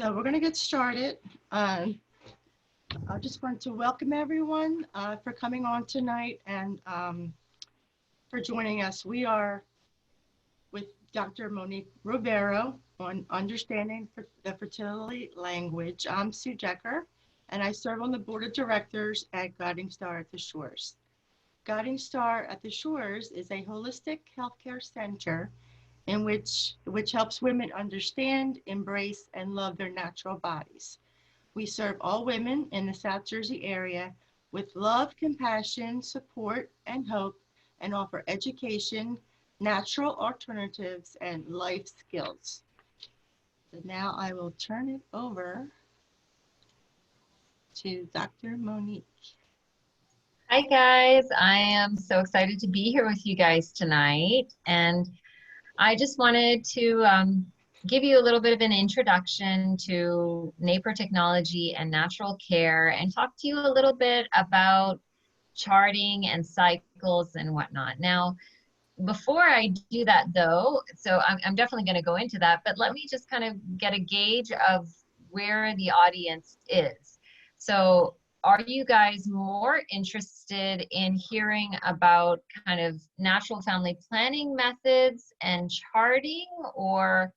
So we're going to get started. I just want to welcome everyone for coming on tonight and for joining us. We are with Dr. Monique Ruberu on understanding the fertility language. I'm Sue Decker, and I serve on the board of directors at Guiding Star at the Shores. Guiding Star at the Shores is a holistic healthcare center in which helps women understand, embrace, and love their natural bodies. We serve all women in the South Jersey area with love, compassion, support, and hope, and offer education, natural alternatives, and life skills. So now I will turn it over to Dr. Monique. Hi guys, I am so excited to be here with you guys tonight, and I just wanted to give you a little bit of an introduction to Napro technology and natural care, and talk to you a little bit about charting and cycles and whatnot. Now, before I do that though, so I'm definitely going to go into that, but let me just kind of get a gauge of where the audience is. So are you guys more interested in hearing about kind of natural family planning methods and charting, or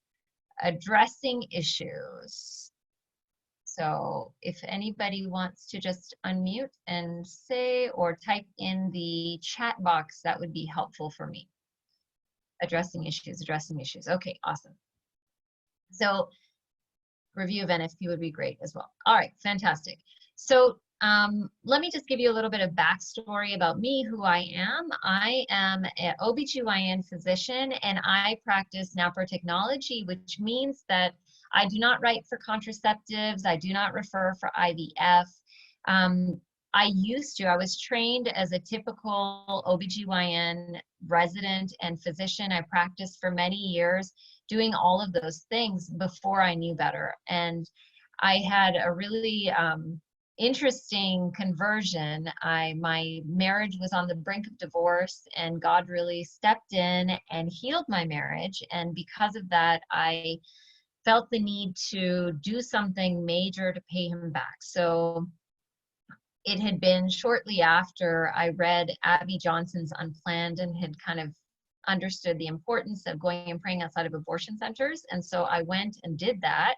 addressing issues? So if anybody wants to just unmute and say, or type in the chat box, that would be helpful for me. Addressing issues. Okay, awesome. So review of NFP would be great as well. All right, fantastic. So let me just give you a little bit of backstory about me, who I am. I am an OBGYN physician, and I practice Napro technology, which means that I do not write for contraceptives. I do not refer for IVF. I was trained as a typical OBGYN resident and physician. I practiced for many years doing all of those things before I knew better. And I had a really interesting conversion. My marriage was on the brink of divorce, and God really stepped in and healed my marriage. And because of that, I felt the need to do something major to pay him back. So it had been shortly after I read Abby Johnson's Unplanned and had kind of understood the importance of going and praying outside of abortion centers. And so I went and did that.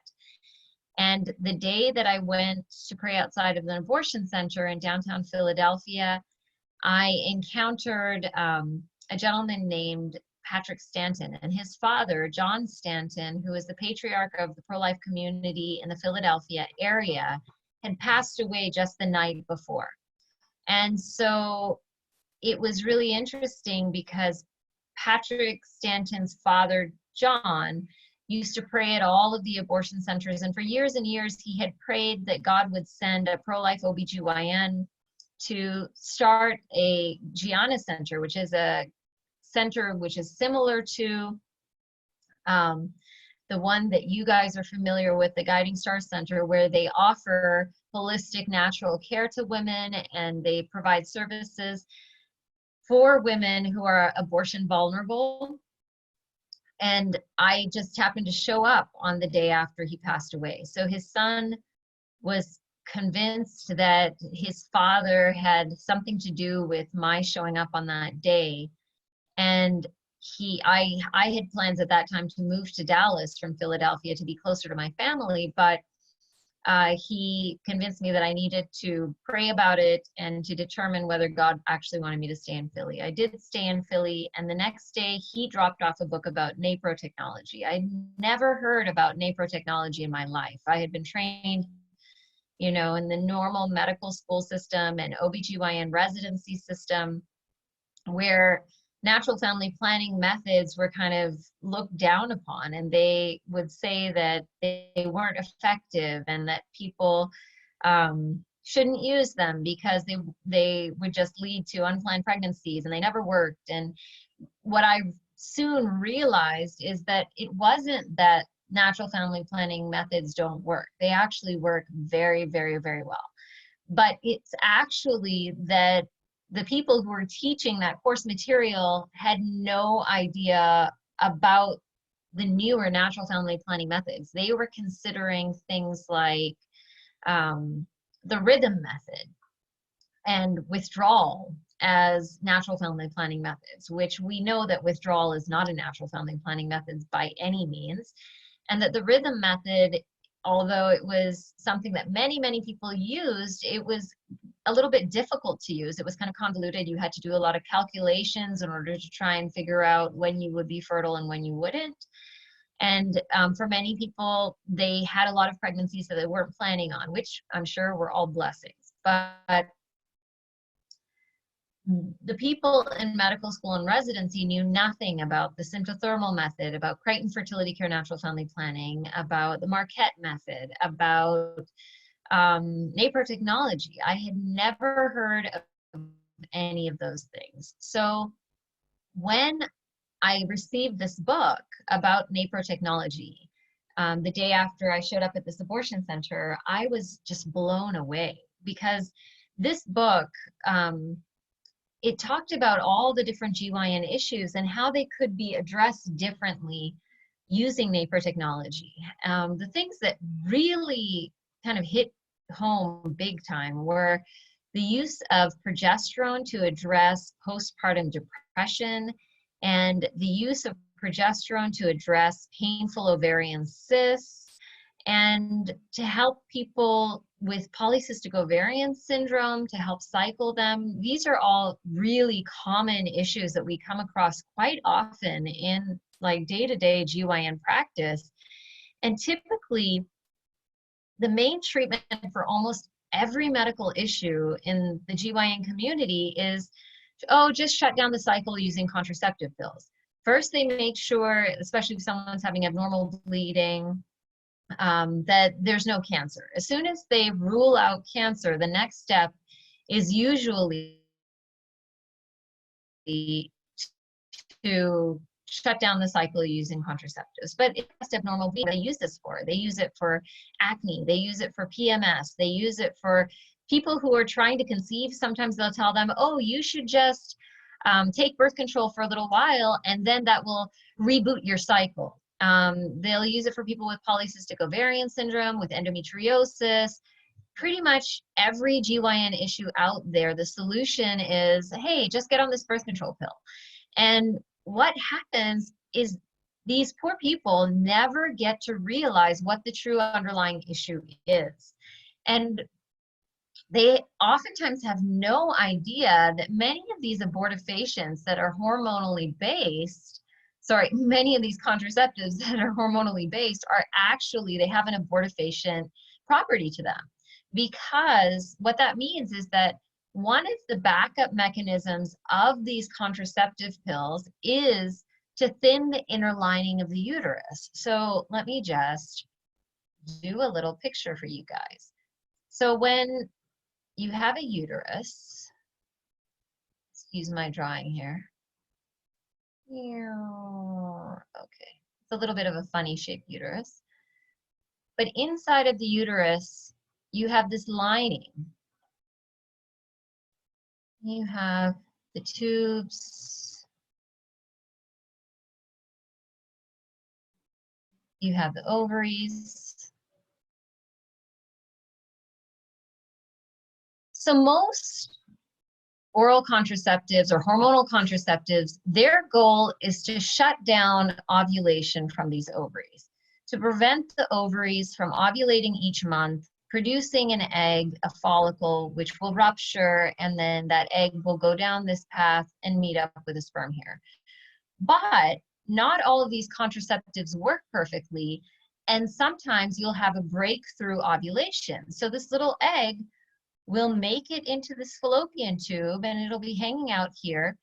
And the day that I went to pray outside of an abortion center in downtown Philadelphia, I encountered a gentleman named Patrick Stanton, and his father, John Stanton, who is the patriarch of the pro-life community in the Philadelphia area, had passed away just the night before. And so it was really interesting because Patrick Stanton's father, John, used to pray at all of the abortion centers. And for years and years, he had prayed that God would send a pro-life OBGYN to start a Gianna Center, which is a center which is similar to the one that you guys are familiar with, the Guiding Star Center, where they offer holistic natural care to women, and they provide services for women who are abortion vulnerable. And I just happened to show up on the day after he passed away. So his son was convinced that his father had something to do with my showing up on that day. And I had plans at that time to move to Dallas from Philadelphia to be closer to my family, but he convinced me that I needed to pray about it and to determine whether God actually wanted me to stay in Philly. I did stay in Philly, and the next day he dropped off a book about Napro technology. I'd never heard about Napro technology in my life. I had been trained, in the normal medical school system and OBGYN residency system, where natural family planning methods were kind of looked down upon, and they would say that they weren't effective and that people shouldn't use them because they would just lead to unplanned pregnancies and they never worked. And what I soon realized is that it wasn't that natural family planning methods don't work. They actually work very, very, very well. But it's actually that the people who were teaching that course material had no idea about the newer natural family planning methods. They were considering things like the rhythm method and withdrawal as natural family planning methods, which we know that withdrawal is not a natural family planning method by any means, and that the rhythm method, although it was something that many people used, it was a little bit difficult to use. It was kind of convoluted. You had to do a lot of calculations in order to try and figure out when you would be fertile and when you wouldn't. And for many people, they had a lot of pregnancies that they weren't planning on, which I'm sure were all blessings. But the people in medical school and residency knew nothing about the symptothermal method, about Creighton fertility care natural family planning, about the Marquette method, about Napro technology. I had never heard of any of those things. So when I received this book about Napro technology, the day after I showed up at this abortion center, I was just blown away, because this book, it talked about all the different GYN issues and how they could be addressed differently using Napro technology. The things that really kind of hit home big time were the use of progesterone to address postpartum depression, and the use of progesterone to address painful ovarian cysts, and to help people with polycystic ovarian syndrome, to help cycle them. These are all really common issues that we come across quite often in like day-to-day GYN practice. And typically, the main treatment for almost every medical issue in the GYN community is, oh, just shut down the cycle using contraceptive pills. First, they make sure, especially if someone's having abnormal bleeding, that there's no cancer. As soon as they rule out cancer, the next step is usually to shut down the cycle using contraceptives. But if it's abnormal bleeding, they use this for. They use it for acne. They use it for PMS. They use it for people who are trying to conceive. Sometimes they'll tell them, oh, you should just take birth control for a little while, and then that will reboot your cycle. They'll use it for people with polycystic ovarian syndrome, with endometriosis. Pretty much every GYN issue out there, the solution is, hey, just get on this birth control pill. And what happens is these poor people never get to realize what the true underlying issue is. And they oftentimes have no idea that many of these abortifacients that are hormonally based, many of these contraceptives that are hormonally based are actually, they have an abortifacient property to them. Because what that means is that one of the backup mechanisms of these contraceptive pills is to thin the inner lining of the uterus. So let me just do a little picture for you guys. So when you have a uterus, excuse my drawing here. Okay, it's a little bit of a funny shaped uterus. But inside of the uterus, you have this lining. You have the tubes. You have the ovaries. So most oral contraceptives or hormonal contraceptives, their goal is to shut down ovulation from these ovaries, to prevent the ovaries from ovulating each month, producing an egg, a follicle, which will rupture, and then that egg will go down this path and meet up with a sperm here. But not all of these contraceptives work perfectly, and sometimes you'll have a breakthrough ovulation. So this little egg will make it into this fallopian tube, and it'll be hanging out here.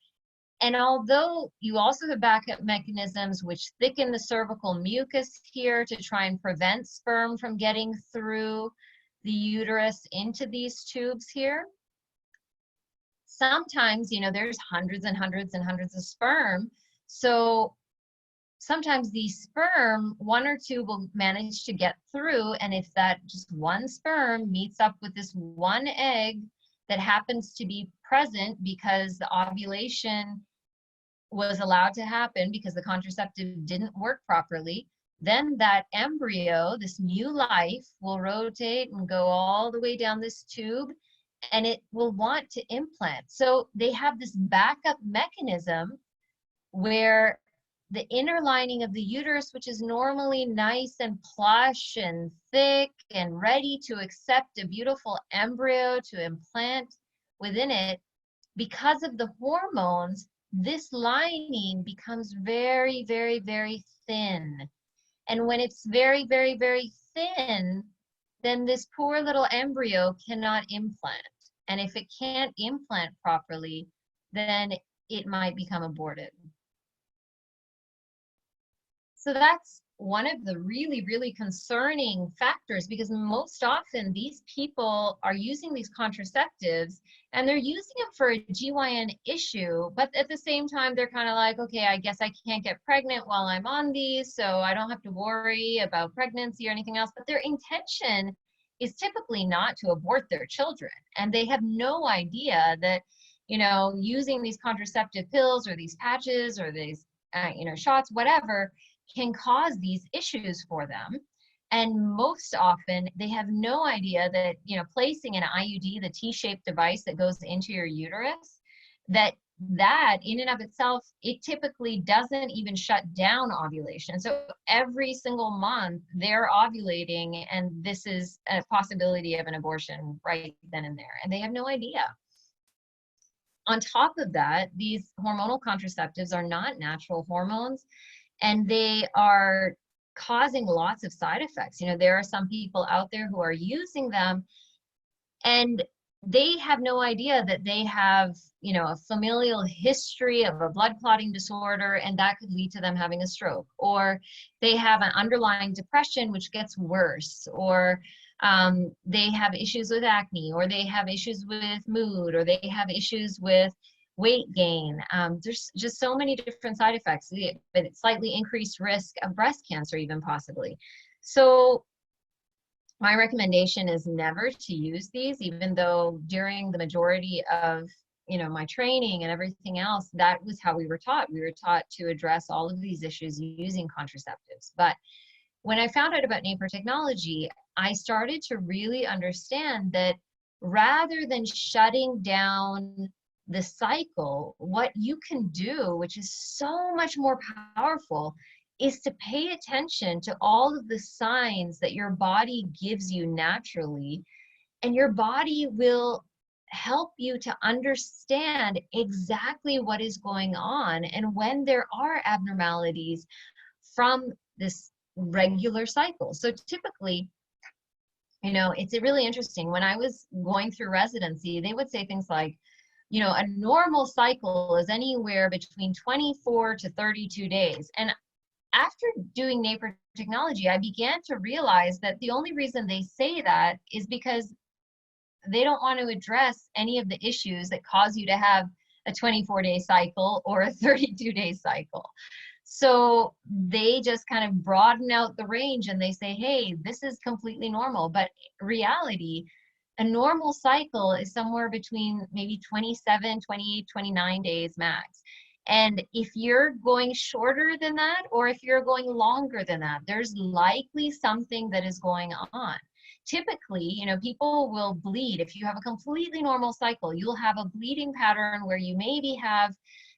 And although you also have backup mechanisms which thicken the cervical mucus here to try and prevent sperm from getting through the uterus into these tubes here, sometimes, you know, there's hundreds and hundreds and hundreds of sperm. So sometimes the sperm, one or two will manage to get through, and if that just one sperm meets up with this one egg that happens to be present because the ovulation was allowed to happen because the contraceptive didn't work properly, then that embryo, this new life, will rotate and go all the way down this tube, and it will want to implant. So they have this backup mechanism where the inner lining of the uterus, which is normally nice and plush and thick and ready to accept a beautiful embryo to implant within it, because of the hormones, this lining becomes very, very, very thin. And when it's very, very, very thin, then this poor little embryo cannot implant. And if it can't implant properly, then it might become aborted. So that's one of the really, really concerning factors, because most often these people are using these contraceptives and they're using them for a GYN issue, but at the same time, they're kind of like, okay, I guess I can't get pregnant while I'm on these, so I don't have to worry about pregnancy or anything else. But their intention is typically not to abort their children. And they have no idea that, you know, using these contraceptive pills or these patches or these, shots, whatever, can cause these issues for them. And most often they have no idea that, you know, placing an IUD, the T-shaped device that goes into your uterus, that in and of itself, it typically doesn't even shut down ovulation. So every single month they're ovulating, and this is a possibility of an abortion right then and there. And they have no idea. On top of that, these hormonal contraceptives are not natural hormones, and they are causing lots of side effects. You know, there are some people out there who are using them and they have no idea that they have, you know, a familial history of a blood clotting disorder, and that could lead to them having a stroke. Or they have an underlying depression, which gets worse. Or they have issues with acne, or they have issues with mood, or they have issues with weight gain. There's just so many different side effects, but it's slightly increased risk of breast cancer, even possibly. So my recommendation is never to use these, even though during the majority of, you know, my training and everything else, that was how we were taught. We were taught to address all of these issues using contraceptives. But when I found out about Napro technology, I started to really understand that rather than shutting down the cycle, what you can do, which is so much more powerful, is to pay attention to all of the signs that your body gives you naturally, and your body will help you to understand exactly what is going on and when there are abnormalities from this regular cycle. So typically, you know, it's really interesting. When I was going through residency, they would say things like, you know, a normal cycle is anywhere between 24 to 32 days. And after doing Napro technology, I began to realize that the only reason they say that is because they don't want to address any of the issues that cause you to have a 24-day cycle or a 32-day cycle. So they just kind of broaden out the range and they say, hey, this is completely normal. But reality, a normal cycle is somewhere between maybe 27, 28, 29 days max. And if you're going shorter than that, or if you're going longer than that, there's likely something that is going on. Typically, you know, people will bleed. If you have a completely normal cycle, you'll have a bleeding pattern where you maybe have,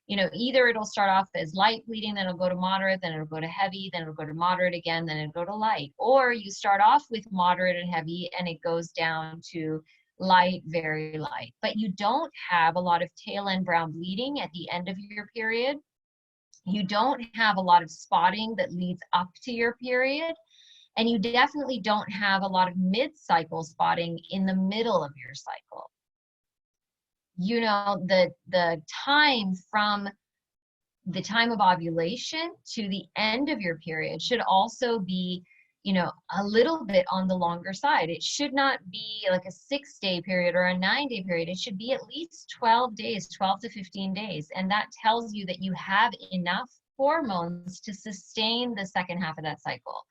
you know, either it'll start off as light bleeding, then it'll go to moderate, then it'll go to heavy, then it'll go to moderate again, then it'll go to light. Or you start off with moderate and heavy and it goes down to light, very light. But you don't have a lot of tail end brown bleeding at the end of your period. You don't have a lot of spotting that leads up to your period. And you definitely don't have a lot of mid-cycle spotting in the middle of your cycle. You know, the time from the time of ovulation to the end of your period should also be, you know, a little bit on the longer side. It should not be like a 6-day period or a 9-day period. It should be at least 12 days, 12 to 15 days. And that tells you that you have enough hormones to sustain the second half of that cycle.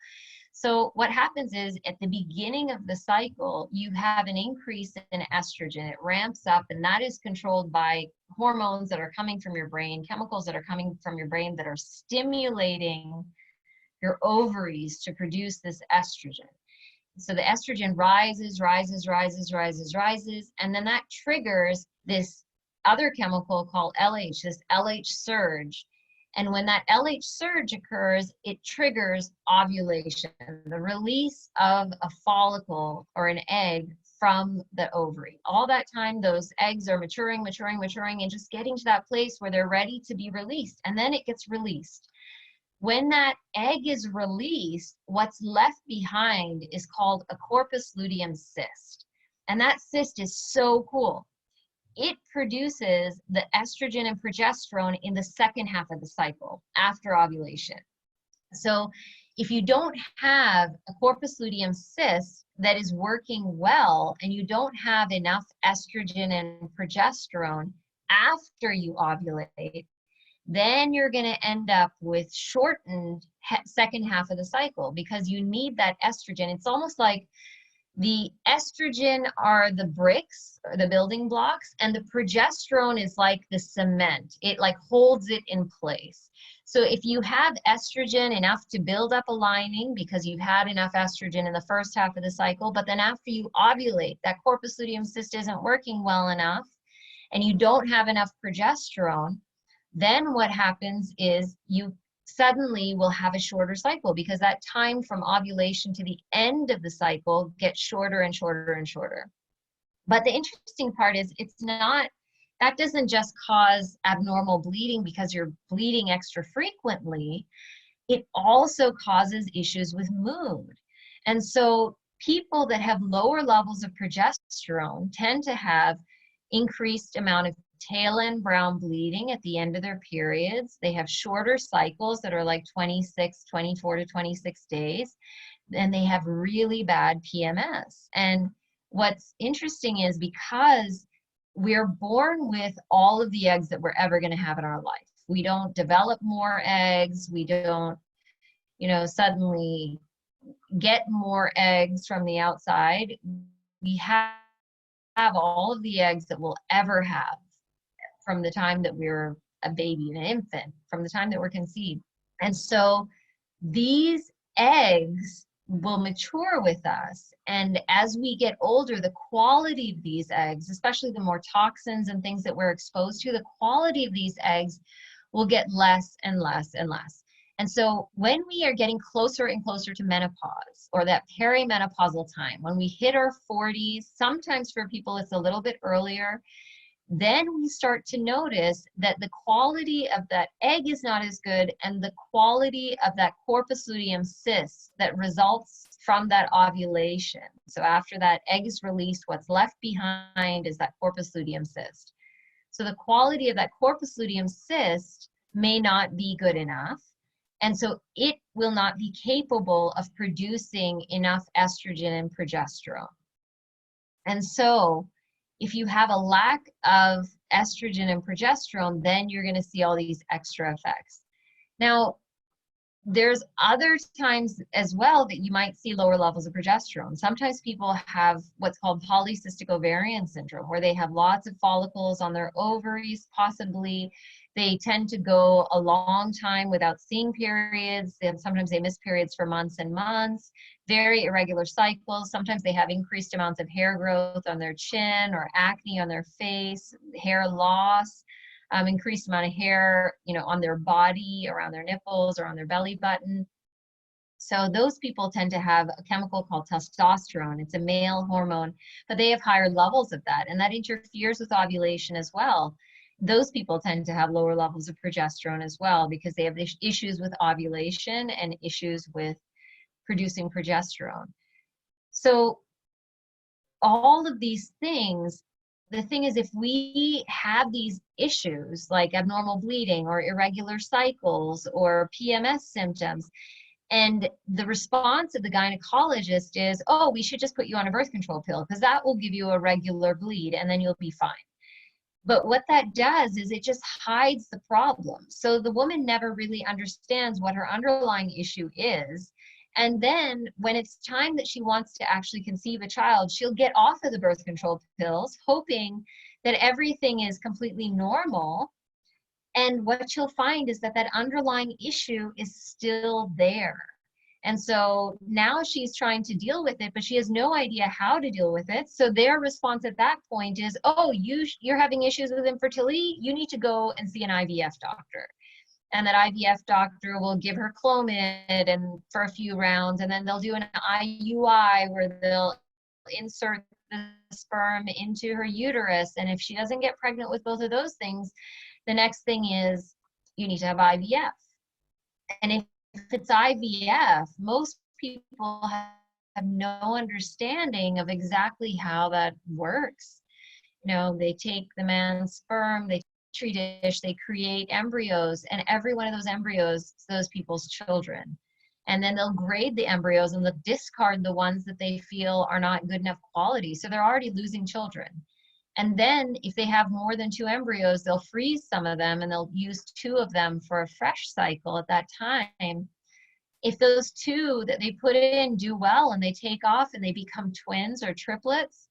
So what happens is at the beginning of the cycle, you have an increase in estrogen. It ramps up, and that is controlled by hormones that are coming from your brain, chemicals that are coming from your brain that are stimulating your ovaries to produce this estrogen. So the estrogen rises, and then that triggers this other chemical called LH, this LH surge. And when that LH surge occurs, it triggers ovulation, the release of a follicle or an egg from the ovary. All that time, those eggs are maturing, and just getting to that place where they're ready to be released. And then it gets released. When that egg is released, what's left behind is called a corpus luteum cyst. And that cyst is so cool. It produces the estrogen and progesterone in the second half of the cycle after ovulation. So if you don't have a corpus luteum cyst that is working well, and you don't have enough estrogen and progesterone after you ovulate, then you're going to end up with shortened second half of the cycle, because you need that estrogen. It's almost like the estrogen are the bricks or the building blocks, and the progesterone is like the cement. It like holds it in place. So if you have estrogen enough to build up a lining because you've had enough estrogen in the first half of the cycle, but then after you ovulate, that corpus luteum cyst isn't working well enough, and you don't have enough progesterone, then what happens is you suddenly will have a shorter cycle, because that time from ovulation to the end of the cycle gets shorter and shorter and shorter. But the interesting part is that doesn't just cause abnormal bleeding because you're bleeding extra frequently. It also causes issues with mood. And so people that have lower levels of progesterone tend to have increased amount of tail end brown bleeding at the end of their periods. They have shorter cycles that are like 24 to 26 days, and they have really bad PMS. And what's interesting is, because we're born with all of the eggs that we're ever going to have in our life, we don't develop more eggs, we don't, suddenly get more eggs from the outside. We have all of the eggs that we'll ever have from the time that we're a baby, an infant, from the time that we're conceived. And so these eggs will mature with us. And as we get older, the quality of these eggs, especially the more toxins and things that we're exposed to, the quality of these eggs will get less and less and less. And so when we are getting closer and closer to menopause, or that perimenopausal time, when we hit our 40s, sometimes for people it's a little bit earlier, then we start to notice that the quality of that egg is not as good, and the quality of that corpus luteum cyst that results from that ovulation. So after that egg is released, what's left behind is that corpus luteum cyst. So the quality of that corpus luteum cyst may not be good enough, and so it will not be capable of producing enough estrogen and progesterone. And so if you have a lack of estrogen and progesterone, then you're going to see all these extra effects. Now, there's other times as well that you might see lower levels of progesterone. Sometimes people have what's called polycystic ovarian syndrome, where they have lots of follicles on their ovaries, possibly. They tend to go a long time without seeing periods. Sometimes they miss periods for months and months. Very irregular cycles. Sometimes they have increased amounts of hair growth on their chin, or acne on their face, hair loss, increased amount of hair, on their body, around their nipples, or on their belly button. So those people tend to have a chemical called testosterone. It's a male hormone, but they have higher levels of that, and that interferes with ovulation as well. Those people tend to have lower levels of progesterone as well, because they have issues with ovulation and issues with producing progesterone. So all of these things, the thing is, if we have these issues like abnormal bleeding or irregular cycles or PMS symptoms, and the response of the gynecologist is, oh, we should just put you on a birth control pill because that will give you a regular bleed and then you'll be fine. But what that does is it just hides the problem. So the woman never really understands what her underlying issue is. And then when it's time that she wants to actually conceive a child, she'll get off of the birth control pills, hoping that everything is completely normal. And what she'll find is that that underlying issue is still there. And so now she's trying to deal with it, but she has no idea how to deal with it. So their response at that point is, oh, you're having issues with infertility? You need to go and see an IVF doctor. And that IVF doctor will give her Clomid and for a few rounds, and then they'll do an IUI where they'll insert the sperm into her uterus. And if she doesn't get pregnant with both of those things, the next thing is you need to have IVF. And if it's IVF, most people have no understanding of exactly how that works. You know, they take the man's sperm, they petri dish, they create embryos, and every one of those embryos is those people's children. And then they'll grade the embryos and they'll discard the ones that they feel are not good enough quality. So they're already losing children. And then if they have more than 2 embryos, they'll freeze some of them and they'll use 2 of them for a fresh cycle at that time. If those 2 that they put in do well and they take off and they become twins or triplets,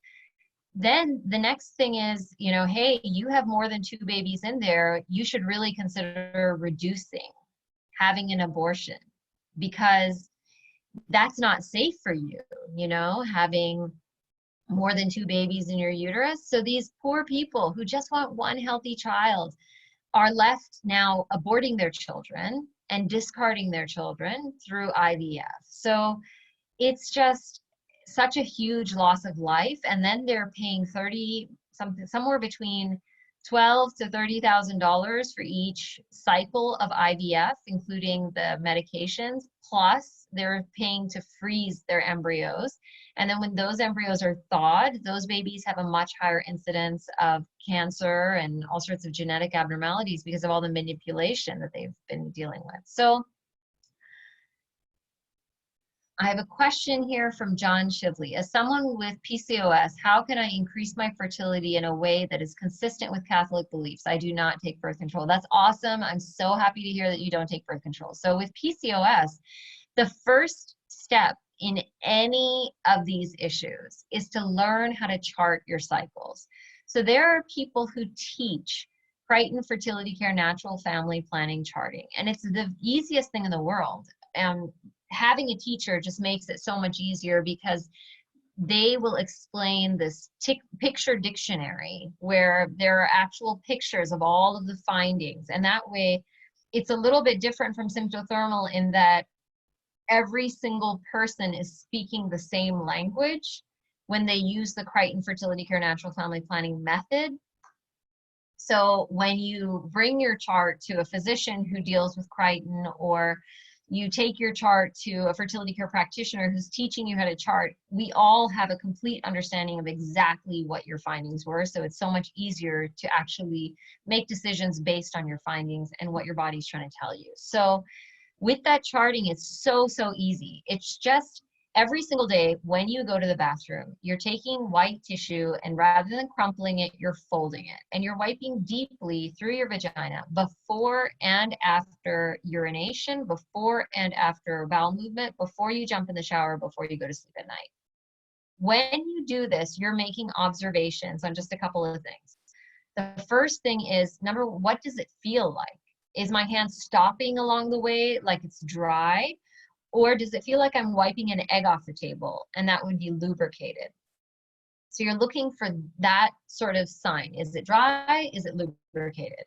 then the next thing is, you know, hey, you have more than 2 babies in there. You should really consider reducing, having an abortion, because that's not safe for you, you know, having more than 2 babies in your uterus. So these poor people who just want one healthy child are left now aborting their children and discarding their children through IVF. So it's just such a huge loss of life. And then they're paying somewhere between $12,000 to $30,000 for each cycle of IVF, including the medications, plus they're paying to freeze their embryos. And then when those embryos are thawed, those babies have a much higher incidence of cancer and all sorts of genetic abnormalities because of all the manipulation that they've been dealing with. So I have a question here from John Shively. As someone with PCOS, how can I increase my fertility in a way that is consistent with Catholic beliefs? I do not take birth control. That's awesome. I'm so happy to hear that you don't take birth control. So with PCOS, the first step in any of these issues is to learn how to chart your cycles. So there are people who teach Crichton Fertility Care Natural Family Planning charting, and it's the easiest thing in the world. Having a teacher just makes it so much easier because they will explain this picture dictionary where there are actual pictures of all of the findings. And that way it's a little bit different from symptothermal in that every single person is speaking the same language when they use the Crichton Fertility Care Natural Family Planning method. So when you bring your chart to a physician who deals with Crichton, or you take your chart to a fertility care practitioner who's teaching you how to chart, we all have a complete understanding of exactly what your findings were. So it's so much easier to actually make decisions based on your findings and what your body's trying to tell you. So with that charting, it's so easy. It's just every single day when you go to the bathroom, you're taking white tissue and rather than crumpling it, you're folding it. And you're wiping deeply through your vagina before and after urination, before and after bowel movement, before you jump in the shower, before you go to sleep at night. When you do this, you're making observations on just a couple of things. The first thing is, number one, what does it feel like? Is my hand stopping along the way like it's dry? Or does it feel like I'm wiping an egg off the table and that would be lubricated? So you're looking for that sort of sign. Is it dry? Is it lubricated?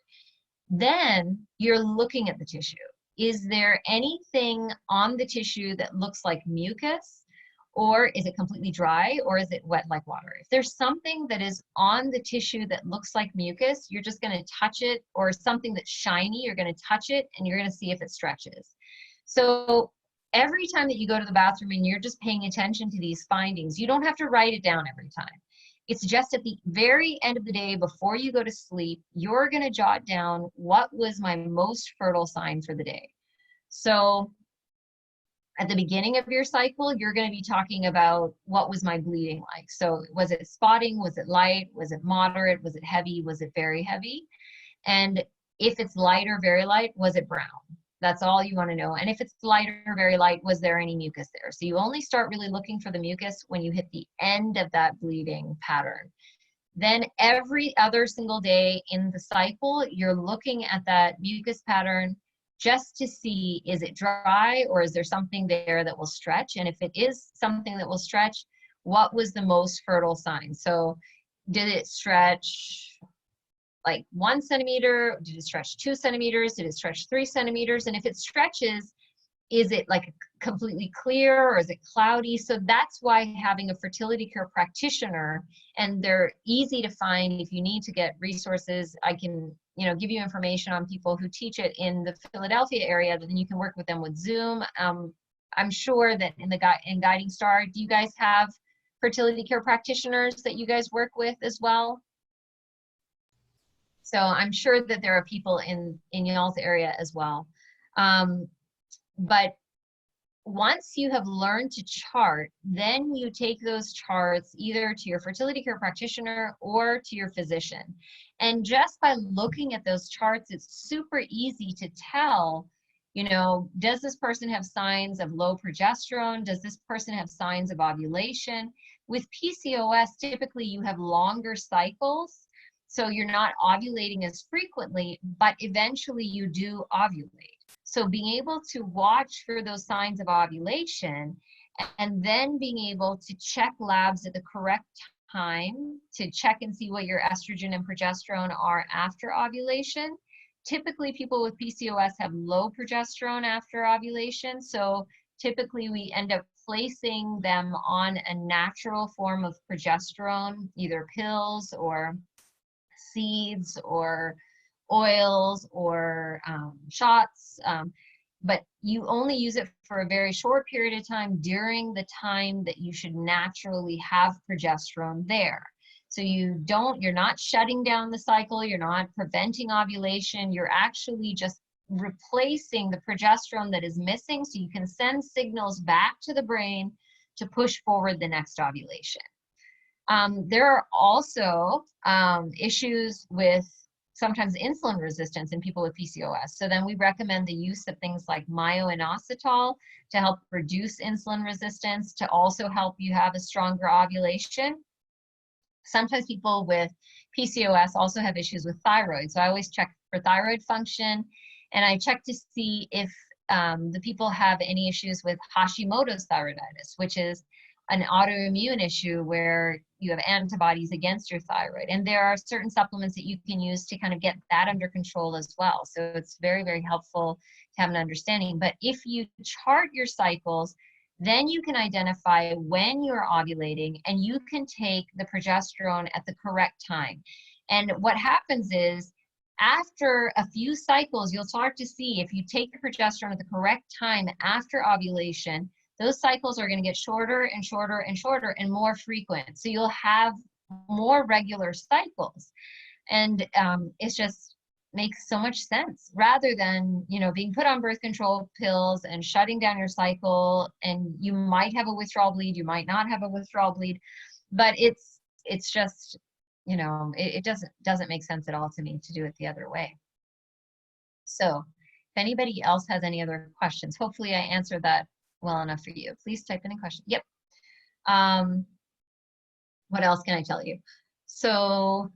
Then you're looking at the tissue. Is there anything on the tissue that looks like mucus? Or is it completely dry? Or is it wet like water? If there's something that is on the tissue that looks like mucus, you're just going to touch it, or something that's shiny, you're going to touch it and you're going to see if it stretches. So every time that you go to the bathroom and you're just paying attention to these findings, you don't have to write it down every time. It's just at the very end of the day before you go to sleep, you're going to jot down what was my most fertile sign for the day. So at the beginning of your cycle, you're going to be talking about what was my bleeding like. So was it spotting? Was it light? Was it moderate? Was it heavy? Was it very heavy? And if it's light or very light, was it brown? That's all you want to know. And if it's light or very light, was there any mucus there? So you only start really looking for the mucus when you hit the end of that bleeding pattern. Then every other single day in the cycle, you're looking at that mucus pattern just to see, is it dry or is there something there that will stretch? And if it is something that will stretch, what was the most fertile sign? So did it stretch like 1 centimeter? Did it stretch 2 centimeters? Did it stretch 3 centimeters? And if it stretches, is it like completely clear or is it cloudy? So that's why having a fertility care practitioner, and they're easy to find. If you need to get resources, I can, give you information on people who teach it in the Philadelphia area, then you can work with them with Zoom. I'm sure that in Guiding Star, do you guys have fertility care practitioners that you guys work with as well? So I'm sure that there are people in y'all's area as well. But once you have learned to chart, then you take those charts either to your fertility care practitioner or to your physician. And just by looking at those charts, it's super easy to tell, does this person have signs of low progesterone? Does this person have signs of ovulation? With PCOS, typically you have longer cycles, so you're not ovulating as frequently, but eventually you do ovulate. So being able to watch for those signs of ovulation and then being able to check labs at the correct time to check and see what your estrogen and progesterone are after ovulation. Typically people with PCOS have low progesterone after ovulation. So typically we end up placing them on a natural form of progesterone, either pills or seeds or oils or shots, but you only use it for a very short period of time during the time that you should naturally have progesterone there. So you're not shutting down the cycle, you're not preventing ovulation, you're actually just replacing the progesterone that is missing so you can send signals back to the brain to push forward the next ovulation. There are also issues with sometimes insulin resistance in people with PCOS. So then we recommend the use of things like myo-inositol to help reduce insulin resistance, to also help you have a stronger ovulation. Sometimes people with PCOS also have issues with thyroid. So I always check for thyroid function, and I check to see if the people have any issues with Hashimoto's thyroiditis, which is an autoimmune issue where you have antibodies against your thyroid. And there are certain supplements that you can use to kind of get that under control as well. So it's very, very helpful to have an understanding. But if you chart your cycles, then you can identify when you're ovulating and you can take the progesterone at the correct time. And what happens is, after a few cycles, you'll start to see if you take the progesterone at the correct time after ovulation, those cycles are going to get shorter and shorter and shorter and more frequent. So you'll have more regular cycles. And it just makes so much sense, rather than, being put on birth control pills and shutting down your cycle. And you might have a withdrawal bleed, you might not have a withdrawal bleed, but it's just, it doesn't make sense at all to me to do it the other way. So if anybody else has any other questions, hopefully I answered that well enough for you. Please type in a question. Yep. What else can I tell you? So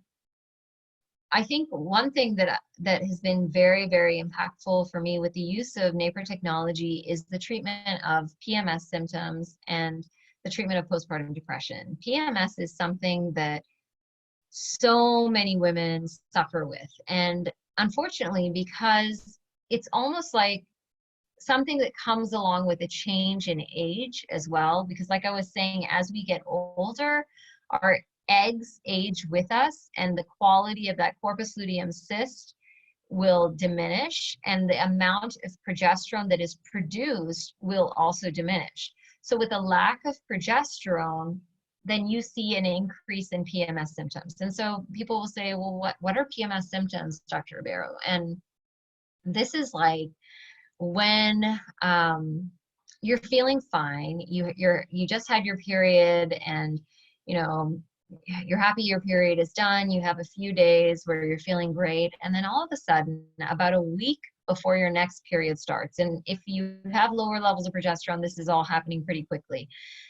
I think one thing that has been very, very impactful for me with the use of Napro technology is the treatment of PMS symptoms and the treatment of postpartum depression. PMS is something that so many women suffer with. And unfortunately, because it's almost like something that comes along with a change in age as well, because like I was saying, as we get older, our eggs age with us and the quality of that corpus luteum cyst will diminish, and the amount of progesterone that is produced will also diminish. So with a lack of progesterone, then you see an increase in PMS symptoms. And so people will say, well, what are PMS symptoms, Dr. Ruberu? And this is like when you're feeling fine, you just had your period, and you're happy your period is done, you have a few days where you're feeling great, and then all of a sudden, about a week before your next period starts. And if you have lower levels of progesterone, this is all happening pretty quickly.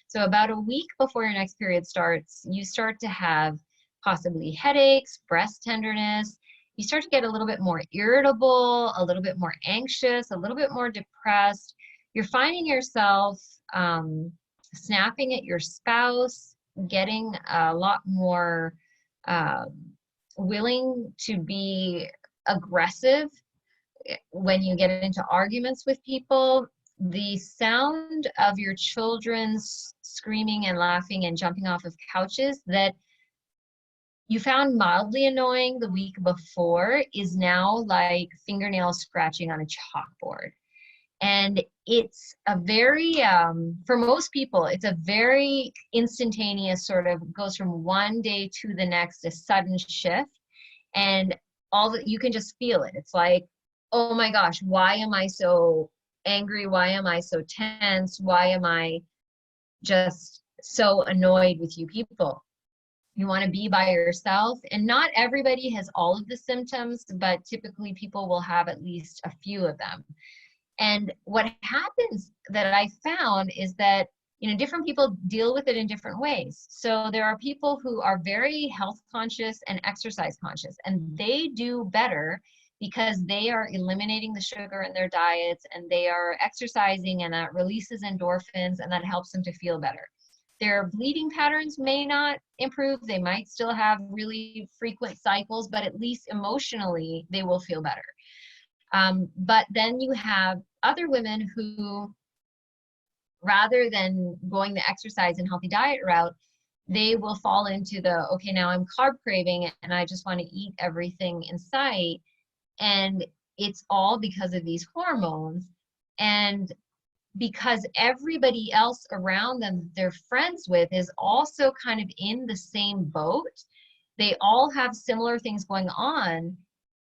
So about a week before your next period starts, you start to have possibly headaches, breast tenderness. You start to get a little bit more irritable, a little bit more anxious, a little bit more depressed. You're finding yourself snapping at your spouse, getting a lot more willing to be aggressive when you get into arguments with people. The sound of your children's screaming and laughing and jumping off of couches that you found mildly annoying the week before is now like fingernail scratching on a chalkboard. And it's a very, for most people, it's a very instantaneous sort of goes from one day to the next, a sudden shift. And all that you can just feel it. It's like, oh my gosh, why am I so angry? Why am I so tense? Why am I just so annoyed with you people? You want to be by yourself. And not everybody has all of the symptoms, but typically people will have at least a few of them. And what happens that I found is that, you know, different people deal with it in different ways. So there are people who are very health conscious and exercise conscious, and they do better because they are eliminating the sugar in their diets and they are exercising, and that releases endorphins and that helps them to feel better. Their bleeding patterns may not improve. They might still have really frequent cycles, but at least emotionally, they will feel better. But then you have other women who, rather than going the exercise and healthy diet route, they will fall into the, okay, now I'm carb craving and I just want to eat everything in sight. And it's all because of these hormones. And because everybody else around them they're friends with is also kind of in the same boat. They all have similar things going on.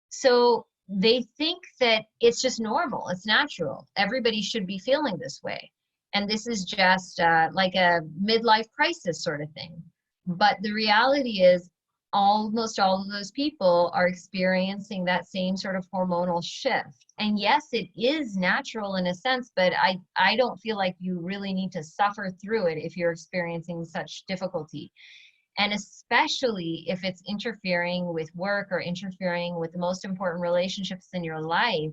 So they think that it's just normal, it's natural. Everybody should be feeling this way. And this is just like a midlife crisis sort of thing. But the reality is almost all of those people are experiencing that same sort of hormonal shift. And yes, it is natural in a sense, but I don't feel like you really need to suffer through it if you're experiencing such difficulty. And especially if it's interfering with work or interfering with the most important relationships in your life,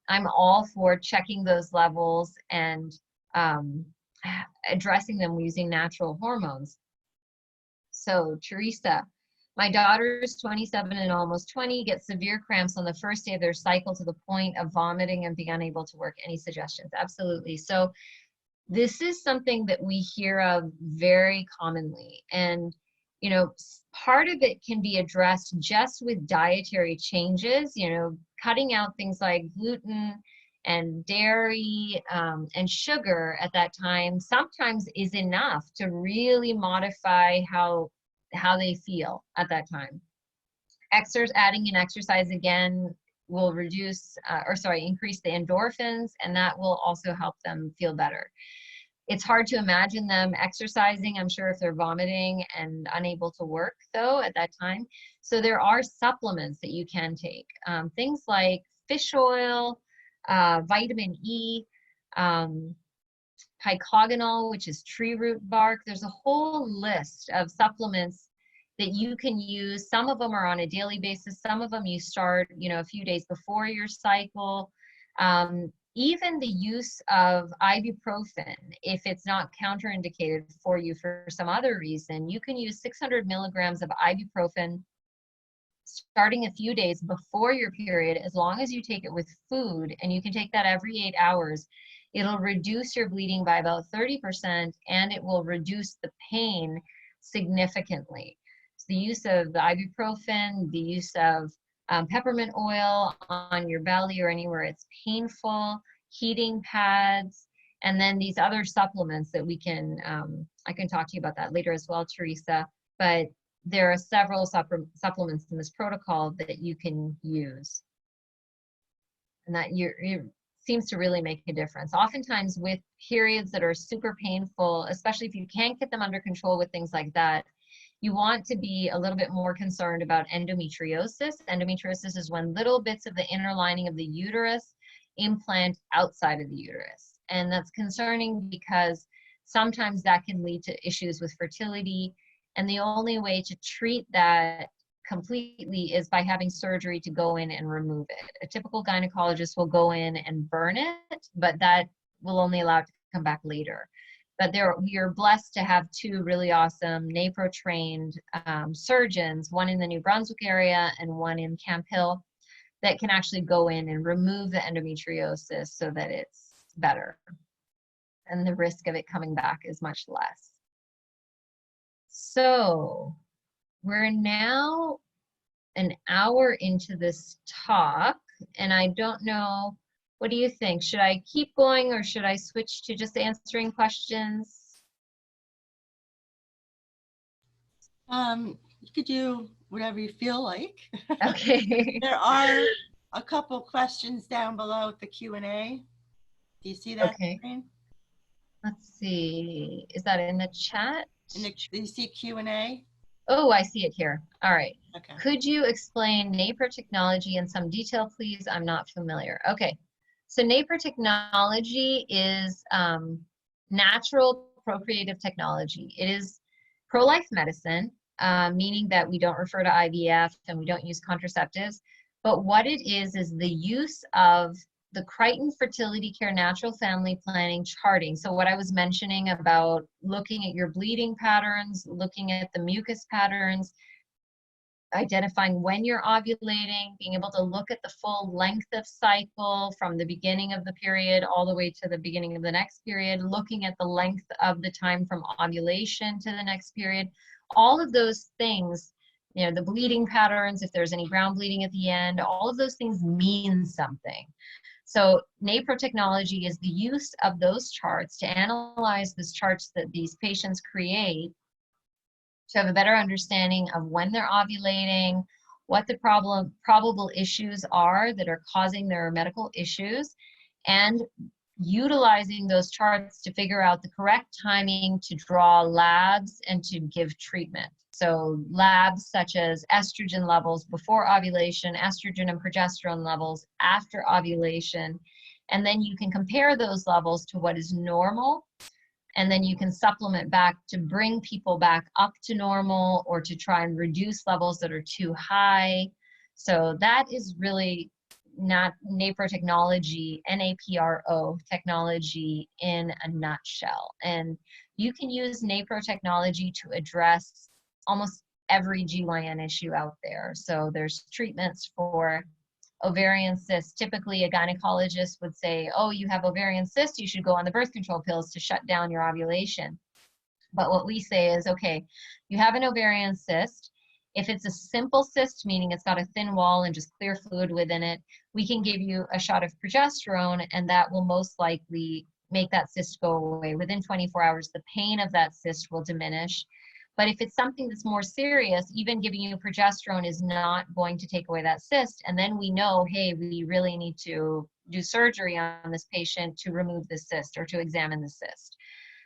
I'm all for checking those levels and addressing them using natural hormones. So Teresa, my daughter's 27 and almost 20, get severe cramps on the first day of their cycle to the point of vomiting and being unable to work. Any suggestions? Absolutely. So this is something that we hear of very commonly. And, you know, part of it can be addressed just with dietary changes, you know, cutting out things like gluten and dairy and sugar at that time sometimes is enough to really modify how they feel at that time. Adding in exercise again will reduce, increase the endorphins, and that will also help them feel better. It's hard to imagine them exercising, I'm sure, if they're vomiting and unable to work though at that time. So there are supplements that you can take. Things like fish oil, vitamin E, pycogonol, which is tree root bark. There's a whole list of supplements that you can use. Some of them are on a daily basis. Some of them you start, you know, a few days before your cycle. Even the use of ibuprofen, if it's not counterindicated for you for some other reason, you can use 600 milligrams of ibuprofen starting a few days before your period, as long as you take it with food, and you can take that every 8 hours. It'll reduce your bleeding by about 30%, and it will reduce the pain significantly. So the use of the ibuprofen, the use of peppermint oil on your belly or anywhere it's painful, heating pads, and then these other supplements that we can, I can talk to you about that later as well, Teresa, but there are several supplements in this protocol that you can use. And that it seems to really make a difference. Oftentimes with periods that are super painful, especially if you can't get them under control with things like that, you want to be a little bit more concerned about endometriosis. Endometriosis is when little bits of the inner lining of the uterus implant outside of the uterus. And that's concerning because sometimes that can lead to issues with fertility. And the only way to treat that completely is by having surgery to go in and remove it. A typical gynecologist will go in and burn it, but that will only allow it to come back later. But we are blessed to have two really awesome Napro trained surgeons, one in the New Brunswick area and one in Camp Hill, that can actually go in and remove the endometriosis so that it's better. And the risk of it coming back is much less. So we're now an hour into this talk, and I don't know, what do you think? Should I keep going or should I switch to just answering questions? You could do whatever you feel like. Okay. There are a couple questions down below at the Q&A. Do you see that? Okay. Screen? Let's see. Is that in the chat? Do you see Q&A? Oh, I see it here. All right. Okay. Could you explain Napro technology in some detail, please? I'm not familiar. Okay. So Napro technology is natural procreative technology. It is pro-life medicine, meaning that we don't refer to IVF and we don't use contraceptives. But what it is the use of the Crichton Fertility Care Natural Family Planning charting. So what I was mentioning about looking at your bleeding patterns, looking at the mucus patterns, identifying when you're ovulating, being able to look at the full length of cycle from the beginning of the period all the way to the beginning of the next period, looking at the length of the time from ovulation to the next period, all of those things, you know, the bleeding patterns, if there's any ground bleeding at the end, all of those things mean something. So Napro technology is the use of those charts to analyze these charts that these patients create to have a better understanding of when they're ovulating, what the probable issues are that are causing their medical issues, and utilizing those charts to figure out the correct timing to draw labs and to give treatment. So labs such as estrogen levels before ovulation, estrogen and progesterone levels after ovulation, and then you can compare those levels to what is normal, and then you can supplement back to bring people back up to normal or to try and reduce levels that are too high. So that is really not Napro technology, NAPRO technology in a nutshell. And you can use Napro technology to address almost every GYN issue out there. So there's treatments for ovarian cysts. Typically a gynecologist would say, oh, you have ovarian cysts, you should go on the birth control pills to shut down your ovulation. But what we say is, okay, you have an ovarian cyst. If it's a simple cyst, meaning it's got a thin wall and just clear fluid within it, we can give you a shot of progesterone, and that will most likely make that cyst go away. Within 24 hours, the pain of that cyst will diminish. But if it's something that's more serious, even giving you progesterone is not going to take away that cyst. And then we know, hey, we really need to do surgery on this patient to remove the cyst or to examine the cyst.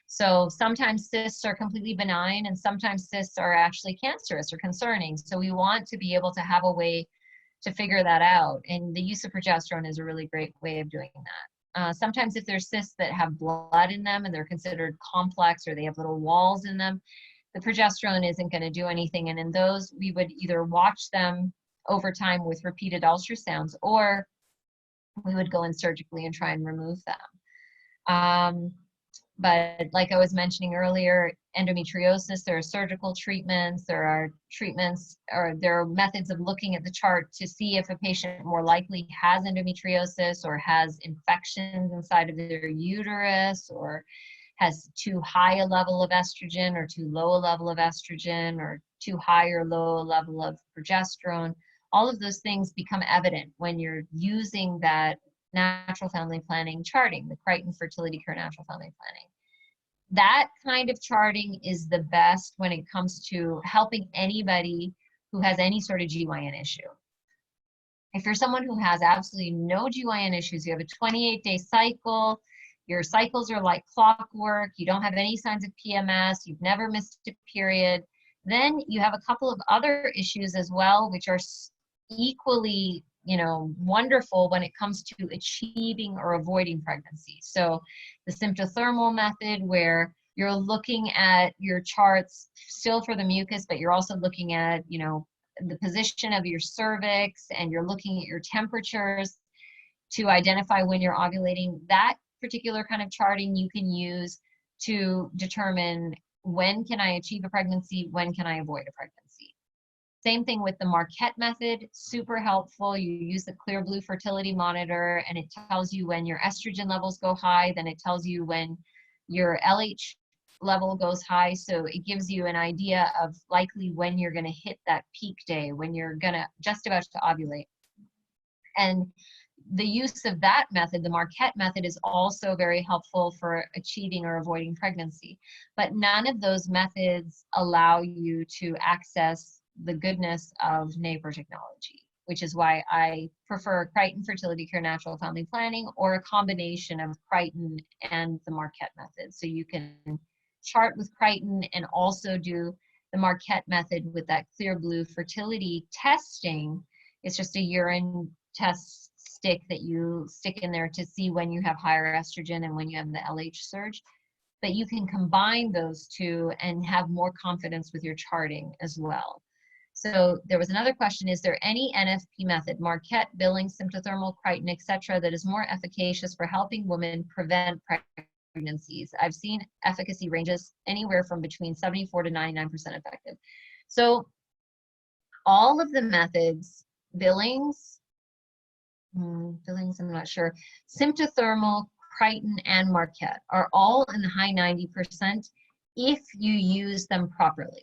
So sometimes cysts are completely benign, and sometimes cysts are actually cancerous or concerning. So we want to be able to have a way to figure that out. And the use of progesterone is a really great way of doing that. Sometimes if there's cysts that have blood in them and they're considered complex or they have little walls in them, the progesterone isn't going to do anything. And in those, we would either watch them over time with repeated ultrasounds, or we would go in surgically and try and remove them. But like I was mentioning earlier, endometriosis, there are surgical treatments, there are treatments, or there are methods of looking at the chart to see if a patient more likely has endometriosis or has infections inside of their uterus, or has too high a level of estrogen or too low a level of estrogen, or too high or low a level of progesterone. All of those things become evident when you're using that natural family planning charting, the Crichton Fertility Care Natural Family Planning. That kind of charting is the best when it comes to helping anybody who has any sort of GYN issue. If you're someone who has absolutely no GYN issues, you have a 28-day cycle, your cycles are like clockwork, you don't have any signs of PMS, you've never missed a period, then you have a couple of other issues as well, which are equally wonderful when it comes to achieving or avoiding pregnancy. So the symptothermal method, where you're looking at your charts still for the mucus, but you're also looking at, the position of your cervix, and you're looking at your temperatures to identify when you're ovulating. That particular kind of charting you can use to determine when can I achieve a pregnancy, when can I avoid a pregnancy. Same thing with the Marquette method, super helpful. You use the clear blue fertility monitor, and it tells you when your estrogen levels go high, then it tells you when your LH level goes high. So it gives you an idea of likely when you're going to hit that peak day, when you're just about to ovulate. And the use of that method, the Marquette method, is also very helpful for achieving or avoiding pregnancy. But none of those methods allow you to access the goodness of Napro technology, which is why I prefer Crichton Fertility Care Natural Family Planning, or a combination of Crichton and the Marquette method. So you can chart with Crichton and also do the Marquette method with that clear blue fertility testing. It's just a urine test stick that you stick in there to see when you have higher estrogen and when you have the LH surge. But you can combine those two and have more confidence with your charting as well. So there was another question: is there any NFP method, Marquette, Billings, symptothermal, Crichton, etc., that is more efficacious for helping women prevent pregnancies? I've seen efficacy ranges anywhere from between 74 to 99% effective. So all of the methods, Billings, I'm not sure, symptothermal, Crichton, and Marquette, are all in the high 90% if you use them properly.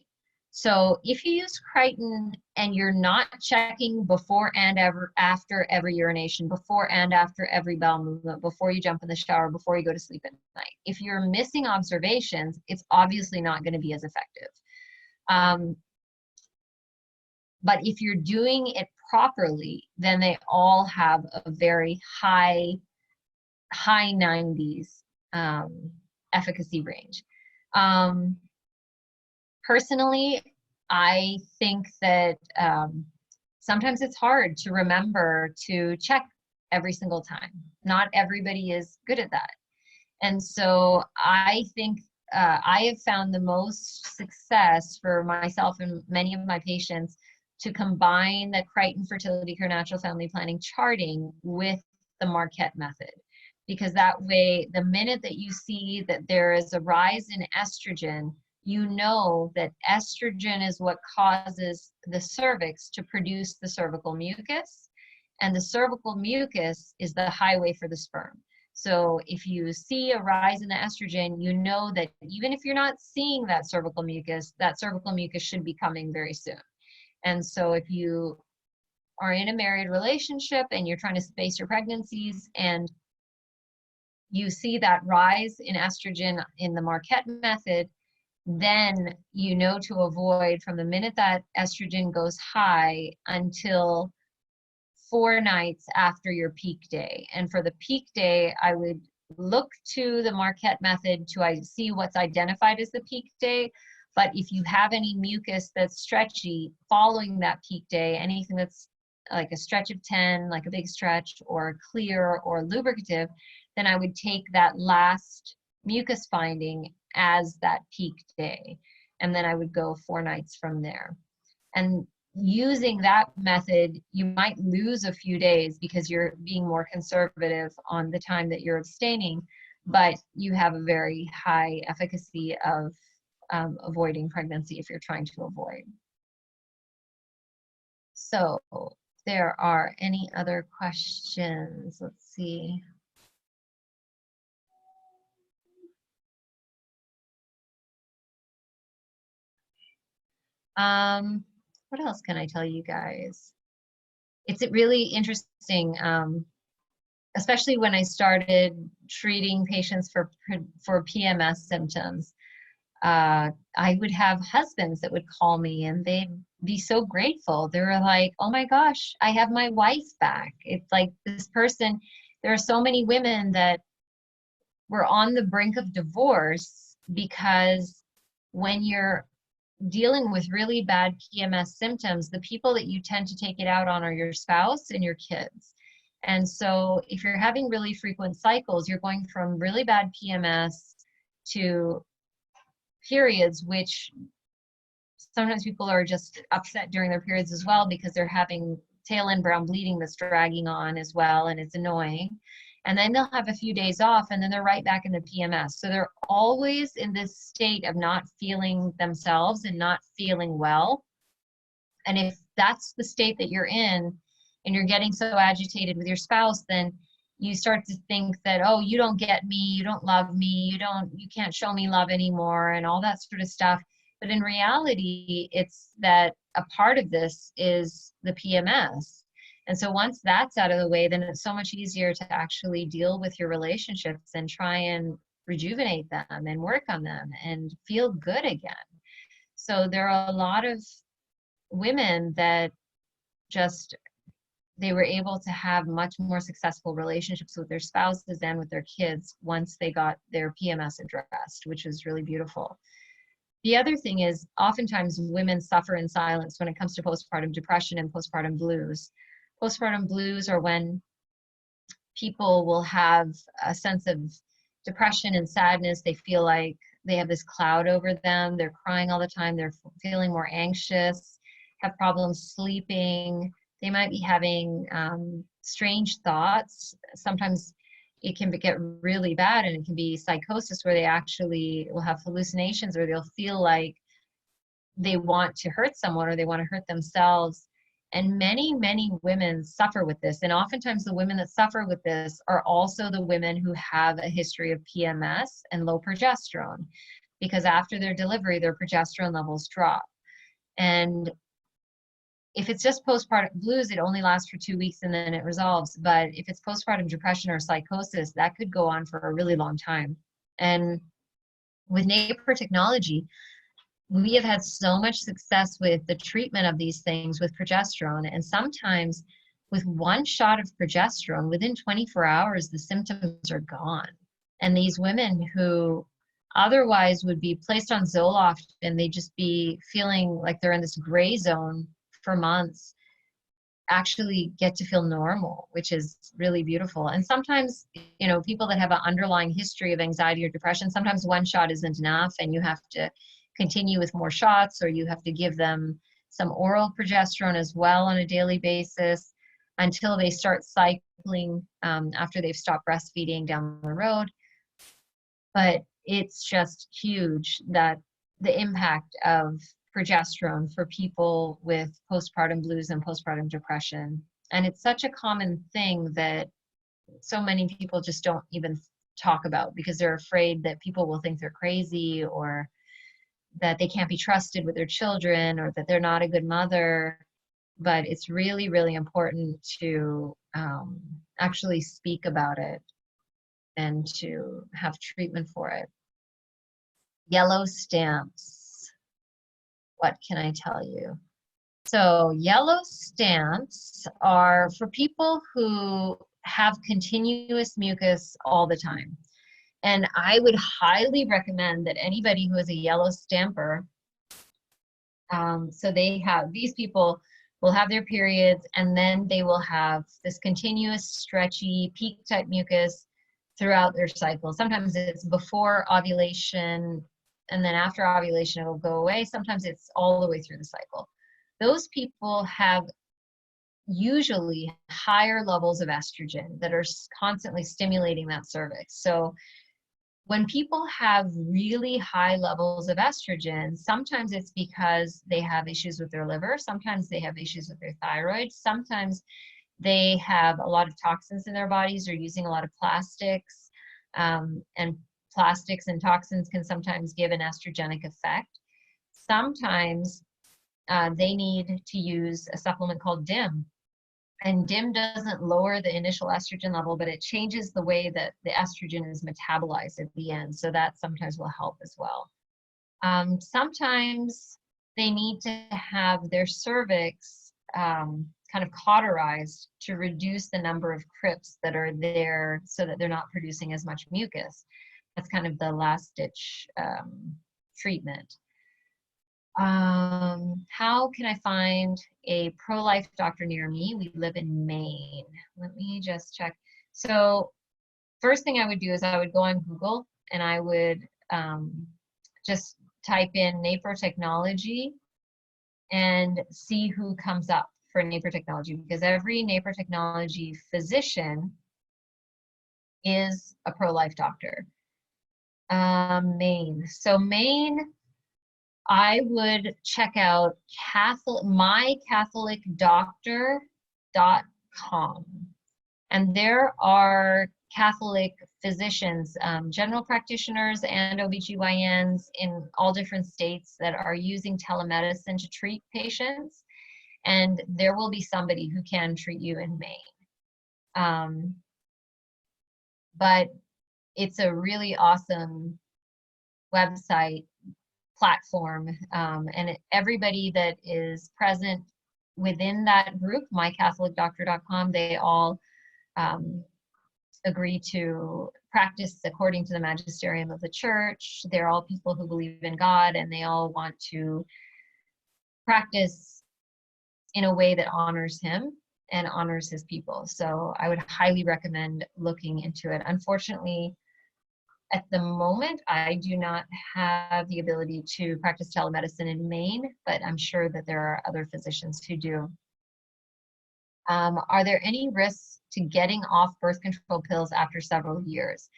So if you use Crichton and you're not checking before and after every urination, before and after every bowel movement, before you jump in the shower, before you go to sleep at night, if you're missing observations, it's obviously not going to be as effective. But if you're doing it properly, then they all have a very high 90s efficacy range. Personally, I think that sometimes it's hard to remember to check every single time. Not everybody is good at that. And so I think I have found the most success for myself and many of my patients to combine the Crichton Fertility Care Natural Family Planning charting with the Marquette method. Because that way, the minute that you see that there is a rise in estrogen, you know that estrogen is what causes the cervix to produce the cervical mucus, and the cervical mucus is the highway for the sperm. So if you see a rise in the estrogen, you know that even if you're not seeing that cervical mucus should be coming very soon. And so if you are in a married relationship and you're trying to space your pregnancies and you see that rise in estrogen in the Marquette method, then you know to avoid from the minute that estrogen goes high until 4 nights after your peak day. And for the peak day, I would look to the Marquette method to see what's identified as the peak day. But if you have any mucus that's stretchy following that peak day, anything that's like a stretch of 10, like a big stretch, or clear or lubricative, then I would take that last mucus finding as that peak day. And then I would go 4 nights from there. And using that method, you might lose a few days because you're being more conservative on the time that you're abstaining, but you have a very high efficacy of avoiding pregnancy if you're trying to avoid. So there are any other questions? Let's see. What else can I tell you guys? It's really interesting, especially when I started treating patients for PMS symptoms. I would have husbands that would call me and they'd be so grateful. They were like, oh my gosh, I have my wife back. It's like this person, there are so many women that were on the brink of divorce because when you're dealing with really bad PMS symptoms, the people that you tend to take it out on are your spouse and your kids. And so if you're having really frequent cycles, you're going from really bad PMS to periods, which sometimes people are just upset during their periods as well because they're having tail end brown bleeding that's dragging on as well, and it's annoying. And then they'll have a few days off and then they're right back into PMS. So they're always in this state of not feeling themselves and not feeling well. And if that's the state that you're in and you're getting so agitated with your spouse, then you start to think that, oh, you don't get me, you don't love me, you can't show me love anymore, and all that sort of stuff. But in reality, it's that a part of this is the PMS. And so once that's out of the way, then it's so much easier to actually deal with your relationships and try and rejuvenate them and work on them and feel good again. So there are a lot of women that just, they were able to have much more successful relationships with their spouses and with their kids once they got their PMS addressed, which is really beautiful. The other thing is, oftentimes women suffer in silence when it comes to postpartum depression and postpartum blues. Postpartum blues are when people will have a sense of depression and sadness. They feel like they have this cloud over them. They're crying all the time. They're feeling more anxious, have problems sleeping. They might be having strange thoughts. Sometimes it can get really bad, and it can be psychosis where they actually will have hallucinations, or they'll feel like they want to hurt someone or they want to hurt themselves. And many, many women suffer with this. And oftentimes the women that suffer with this are also the women who have a history of PMS and low progesterone, because after their delivery, their progesterone levels drop. And if it's just postpartum blues, it only lasts for 2 weeks and then it resolves. But if it's postpartum depression or psychosis, that could go on for a really long time. And with Napro technology, we have had so much success with the treatment of these things with progesterone. And sometimes with one shot of progesterone, within 24 hours, the symptoms are gone. And these women who otherwise would be placed on Zoloft and they just be feeling like they're in this gray zone for months, actually get to feel normal, which is really beautiful. And sometimes, you know, people that have an underlying history of anxiety or depression, sometimes one shot isn't enough and you have to continue with more shots, or you have to give them some oral progesterone as well on a daily basis until they start cycling after they've stopped breastfeeding down the road. But it's just huge that the impact of progesterone for people with postpartum blues and postpartum depression. And it's such a common thing that so many people just don't even talk about because they're afraid that people will think they're crazy, or that they can't be trusted with their children, or that they're not a good mother. But it's really, really important to actually speak about it and to have treatment for it. Yellow stamps. What can I tell you? So yellow stamps are for people who have continuous mucus all the time. And I would highly recommend that anybody who is a yellow stamper, so they have, these people will have their periods and then they will have this continuous stretchy peak type mucus throughout their cycle. Sometimes it's before ovulation and then after ovulation it'll go away. Sometimes it's all the way through the cycle. Those people have usually higher levels of estrogen that are constantly stimulating that cervix. So when people have really high levels of estrogen, sometimes it's because they have issues with their liver, sometimes they have issues with their thyroid, sometimes they have a lot of toxins in their bodies, or using a lot of plastics, and plastics and toxins can sometimes give an estrogenic effect. Sometimes they need to use a supplement called DIM. And DIM doesn't lower the initial estrogen level, but it changes the way that the estrogen is metabolized at the end. So that sometimes will help as well. Sometimes they need to have their cervix kind of cauterized to reduce the number of crypts that are there so that they're not producing as much mucus. That's kind of the last ditch treatment. How can I find a pro-life doctor near me? We live in Maine. Let me just check. So first thing I would do is I would go on Google and I would just type in Napro technology and see who comes up for Napro technology, because every Napro technology physician is a pro-life doctor. Maine. So Maine, I would check out mycatholicdoctor.com. And there are Catholic physicians, general practitioners and OBGYNs in all different states that are using telemedicine to treat patients. And there will be somebody who can treat you in Maine. But it's a really awesome website platform, and everybody that is present within that group, mycatholicdoctor.com, they all agree to practice according to the magisterium of the church. They're all people who believe in God, and they all want to practice in a way that honors him and honors his people. So I would highly recommend looking into it. Unfortunately, at the moment, I do not have the ability to practice telemedicine in Maine, but I'm sure that there are other physicians who do. Are there any risks to getting off birth control pills after several years?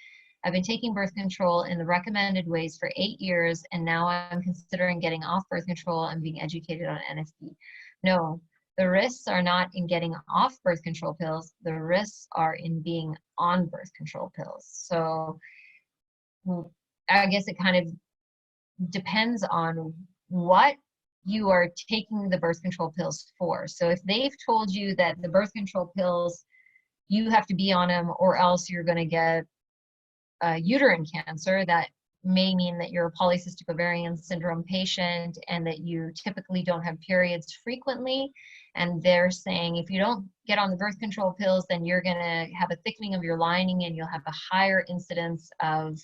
I've been taking birth control in the recommended ways for 8 years, and now I'm considering getting off birth control and being educated on NFP. No, the risks are not in getting off birth control pills. The risks are in being on birth control pills. So I guess it kind of depends on what you are taking the birth control pills for. So if they've told you that the birth control pills, you have to be on them or else you're going to get uterine cancer, that may mean that you're a polycystic ovarian syndrome patient and that you typically don't have periods frequently. And they're saying if you don't get on the birth control pills, then you're going to have a thickening of your lining and you'll have a higher incidence of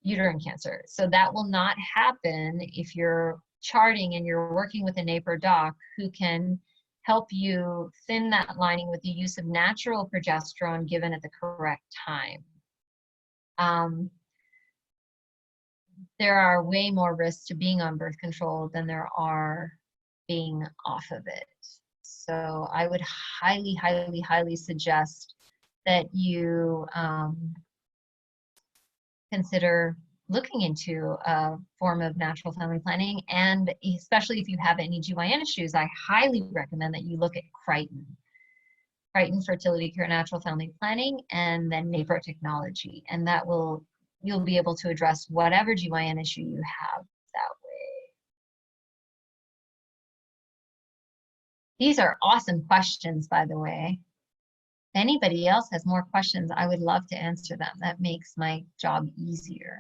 uterine cancer. So that will not happen if you're charting and you're working with a Napro doc who can help you thin that lining with the use of natural progesterone given at the correct time. There are way more risks to being on birth control than there are being off of it. So I would highly, highly, highly suggest that you consider looking into a form of natural family planning, and especially if you have any GYN issues, I highly recommend that you look at Crichton. Crichton Fertility Care Natural Family Planning, and then Napro Technology, and that will, you'll be able to address whatever GYN issue you have that way. These are awesome questions, by the way. If anybody else has more questions, I would love to answer them. That makes my job easier.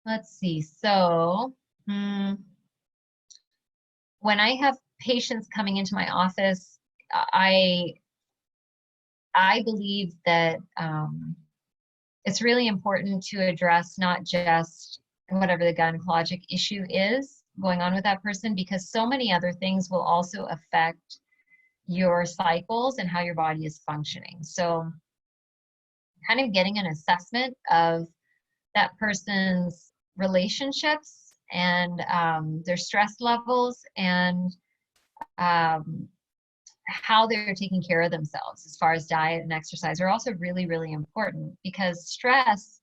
Let's see. So when I have patients coming into my office, I believe that it's really important to address not just whatever the gynecologic issue is going on with that person, because so many other things will also affect your cycles and how your body is functioning. So kind of getting an assessment of that person's relationships and their stress levels and how they're taking care of themselves as far as diet and exercise are also really, really important, because stress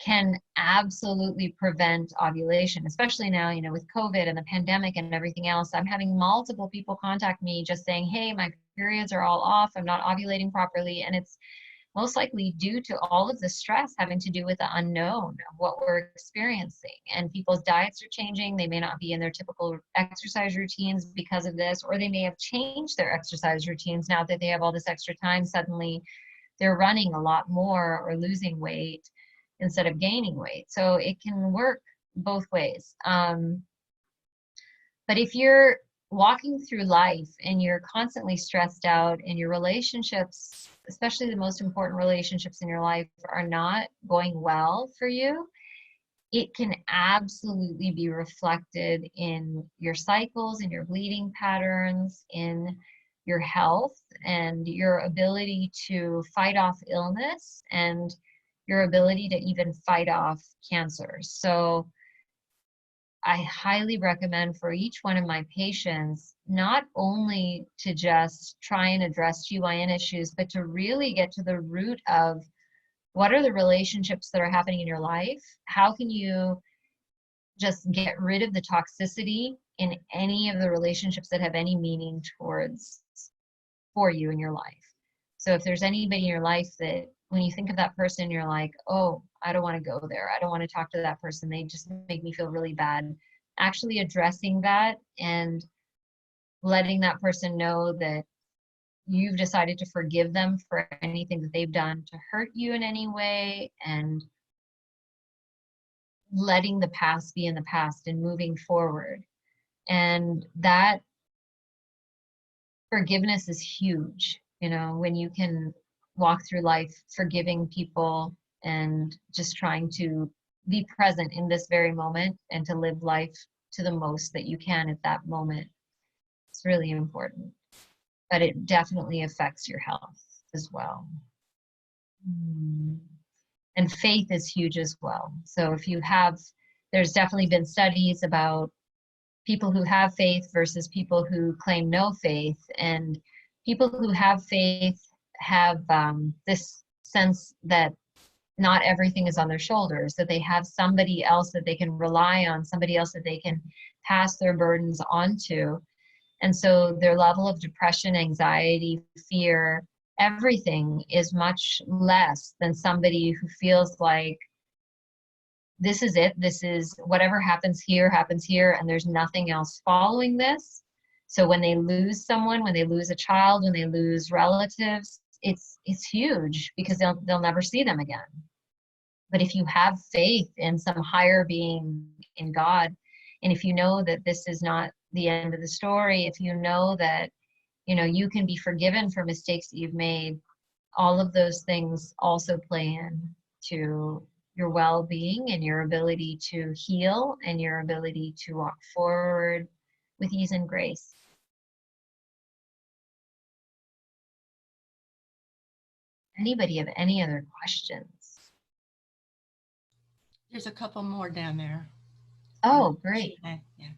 can absolutely prevent ovulation, especially now, you know, with COVID and the pandemic and everything else. I'm having multiple people contact me just saying, hey, my periods are all off, I'm not ovulating properly, and it's most likely due to all of the stress having to do with the unknown of what we're experiencing. And people's diets are changing. They may not be in their typical exercise routines because of this, or they may have changed their exercise routines now that they have all this extra time. Suddenly they're running a lot more or losing weight instead of gaining weight. So it can work both ways. But if you're walking through life and you're constantly stressed out and your relationships especially the most important relationships in your life, are not going well for you, it can absolutely be reflected in your cycles, in your bleeding patterns, in your health, and your ability to fight off illness, and your ability to even fight off cancer. So I highly recommend for each one of my patients not only to just try and address GYN issues, but to really get to the root of what are the relationships that are happening in your life? How can you just get rid of the toxicity in any of the relationships that have any meaning towards for you in your life? So if there's anybody in your life that when you think of that person, you're like, oh, I don't want to go there. I don't want to talk to that person. They just make me feel really bad. Actually addressing that and letting that person know that you've decided to forgive them for anything that they've done to hurt you in any way, and letting the past be in the past and moving forward. And that forgiveness is huge, you know, when you can walk through life forgiving people and just trying to be present in this very moment and to live life to the most that you can at that moment. It's really important, but it definitely affects your health as well. And faith is huge as well. So if you have, there's definitely been studies about people who have faith versus people who claim no faith. And people who have faith have this sense that not everything is on their shoulders, that they have somebody else that they can rely on, somebody else that they can pass their burdens onto. And so their level of depression, anxiety, fear, everything is much less than somebody who feels like this is it, this is whatever happens here, and there's nothing else following this. So when they lose someone, when they lose a child, when they lose relatives, it's huge because they'll never see them again. But if you have faith in some higher being, in God, and if you know that this is not the end of the story, if you know that, you know, you can be forgiven for mistakes that you've made, all of those things also play in to your well-being and your ability to heal and your ability to walk forward with ease and grace. Anybody have any other questions? There's a couple more down there. Oh, great. Yeah.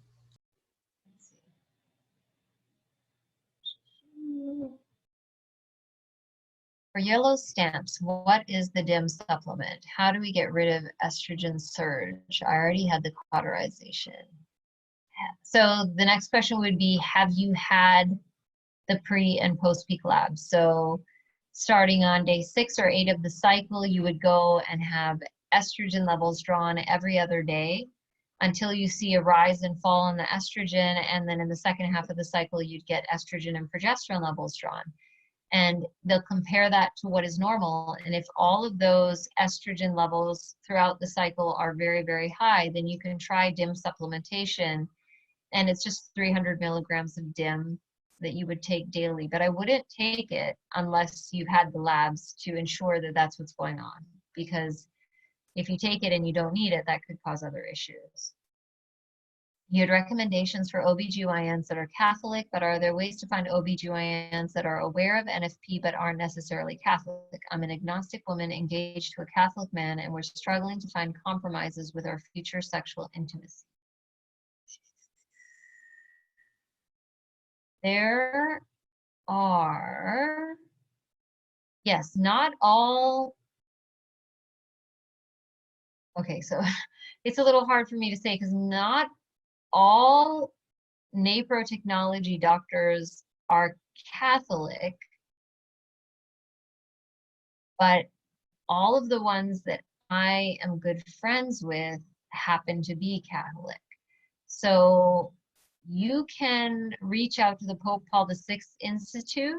For yellow stamps, what is the DIM supplement? How do we get rid of estrogen surge? I already had the cauterization. So the next question would be, have you had the pre and post peak labs? So starting on day 6 or 8 of the cycle, you would go and have estrogen levels drawn every other day until you see a rise and fall in the estrogen. And then in the second half of the cycle, you'd get estrogen and progesterone levels drawn. And they'll compare that to what is normal. And if all of those estrogen levels throughout the cycle are very, very high, then you can try DIM supplementation. And it's just 300 milligrams of DIM that you would take daily. But I wouldn't take it unless you've had the labs to ensure that that's what's going on. Because if you take it and you don't need it, that could cause other issues. You had recommendations for OBGYNs that are Catholic, but are there ways to find OBGYNs that are aware of NFP but aren't necessarily Catholic? I'm an agnostic woman engaged to a Catholic man, and we're struggling to find compromises with our future sexual intimacy. There are, yes, not all. Okay, so it's a little hard for me to say because not all Napro technology doctors are Catholic, but all of the ones that I am good friends with happen to be Catholic. So you can reach out to the Pope Paul VI Institute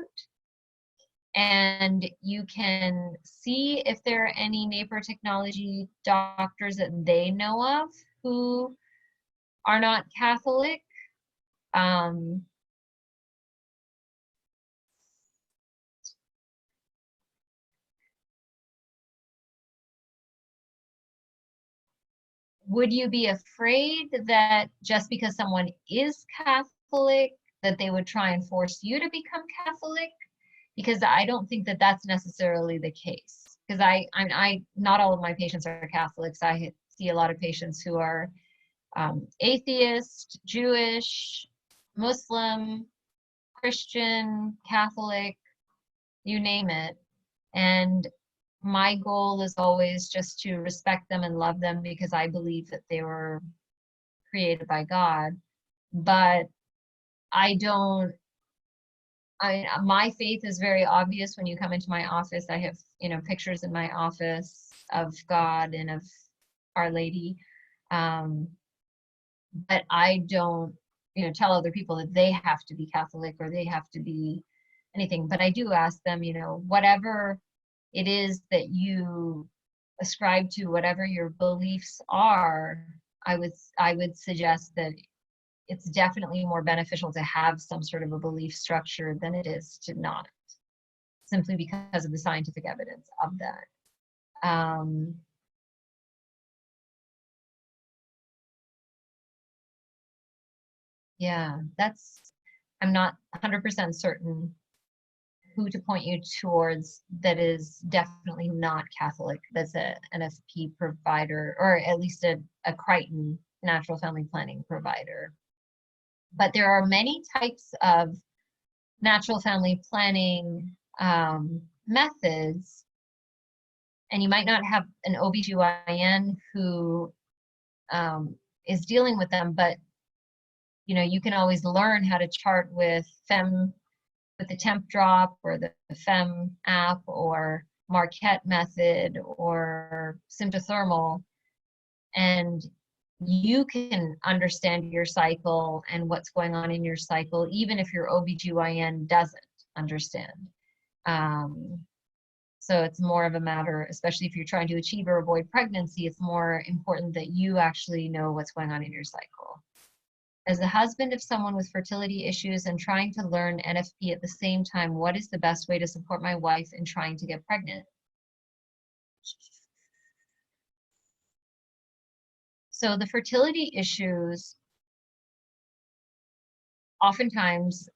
and you can see if there are any Napro technology doctors that they know of who are not Catholic. would you be afraid that just because someone is Catholic, that they would try and force you to become Catholic? Because I don't think that that's necessarily the case. Because not all of my patients are Catholics. I see a lot of patients who are atheist, Jewish, Muslim, Christian, Catholic, you name it. And my goal is always just to respect them and love them because I believe that they were created by God. But my faith is very obvious when you come into my office. I have, pictures in my office of God and of Our Lady. But I don't, tell other people that they have to be Catholic or they have to be anything. But I do ask them, whatever it is that you ascribe to, whatever your beliefs are, I would suggest that it's definitely more beneficial to have some sort of a belief structure than it is to not, simply because of the scientific evidence of that. Yeah, I'm not 100% certain who to point you towards that is definitely not Catholic, that's an NFP provider, or at least a Crichton natural family planning provider. But there are many types of natural family planning methods, and you might not have an OBGYN who is dealing with them, but you can always learn how to chart with the Temp Drop or the Fem app or Marquette method or Symptothermal, and you can understand your cycle and what's going on in your cycle, even if your OBGYN doesn't understand. So it's more of a matter, especially if you're trying to achieve or avoid pregnancy, it's more important that you actually know what's going on in your cycle. As the husband of someone with fertility issues and trying to learn NFP at the same time, what is the best way to support my wife in trying to get pregnant? So the fertility issues oftentimes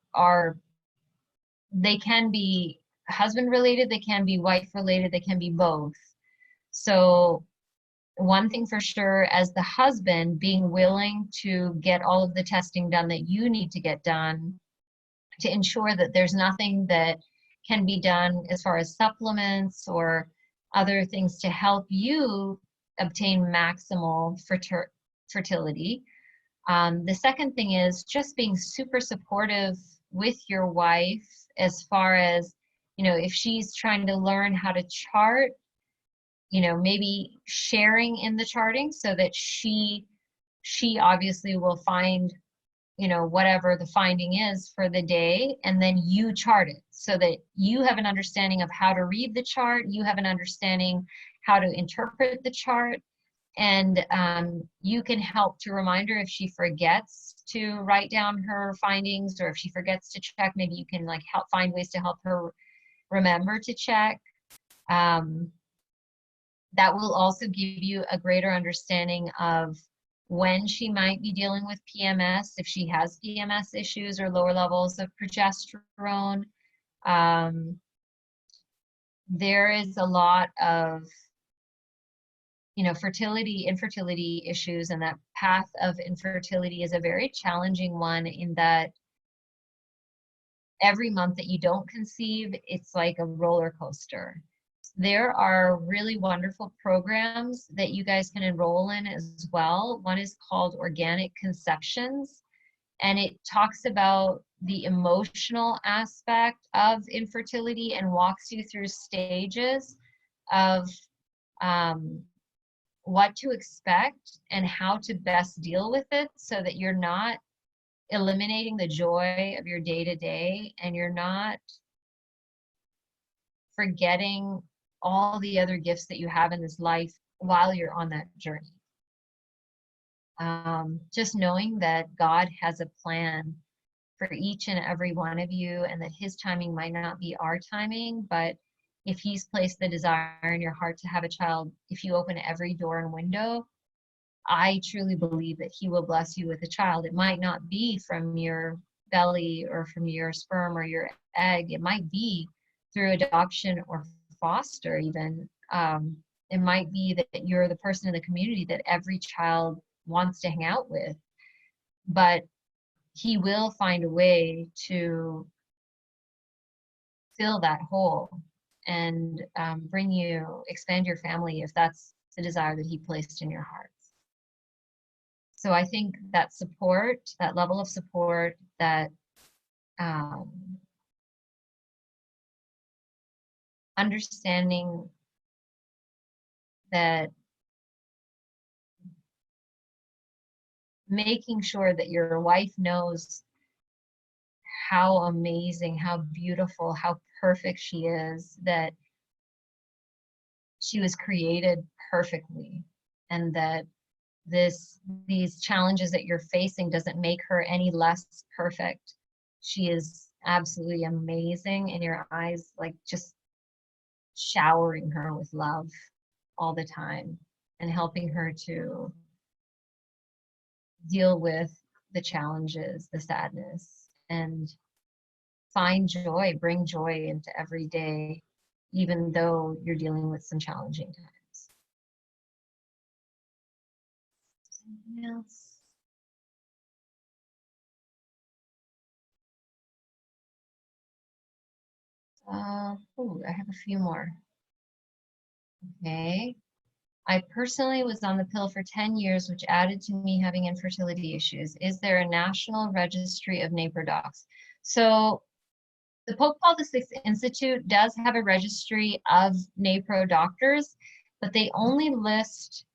they can be husband related, they can be wife related, they can be both. So one thing for sure, as the husband, being willing to get all of the testing done that you need to get done to ensure that there's nothing that can be done as far as supplements or other things to help you obtain maximal fertility. The second thing is just being super supportive with your wife as far as, if she's trying to learn how to chart, maybe sharing in the charting so that she obviously will find, whatever the finding is for the day, and then you chart it so that you have an understanding of how to read the chart, you have an understanding how to interpret the chart, and you can help to remind her if she forgets to write down her findings, or if she forgets to check, maybe you can help find ways to help her remember to check. That will also give you a greater understanding of when she might be dealing with PMS, if she has PMS issues or lower levels of progesterone. There is a lot of, infertility issues, and that path of infertility is a very challenging one in that every month that you don't conceive, it's like a roller coaster. There are really wonderful programs that you guys can enroll in as well. One is called Organic Conceptions, and it talks about the emotional aspect of infertility and walks you through stages of what to expect and how to best deal with it so that you're not eliminating the joy of your day-to-day and you're not forgetting all the other gifts that you have in this life while you're on that journey. Just knowing that God has a plan for each and every one of you, and that his timing might not be our timing, but if he's placed the desire in your heart to have a child, if you open every door and window, I truly believe that he will bless you with a child. It might not be from your belly or from your sperm or your egg. It might be through adoption or foster even. It might be that you're the person in the community that every child wants to hang out with, but he will find a way to fill that hole and expand your family if that's the desire that he placed in your heart. So I think that support, that level of support, that understanding that making sure that your wife knows how amazing, how beautiful, how perfect she is, that she was created perfectly, and that these challenges that you're facing doesn't make her any less perfect. She is absolutely amazing in your eyes, like just showering her with love all the time and helping her to deal with the challenges, the sadness, and find joy, bring joy into every day, even though you're dealing with some challenging times. Something else? I have a few more. Okay. I personally was on the pill for 10 years, which added to me having infertility issues. Is there a national registry of Napro docs? So the Pope Paul VI Institute does have a registry of Napro doctors, but they only list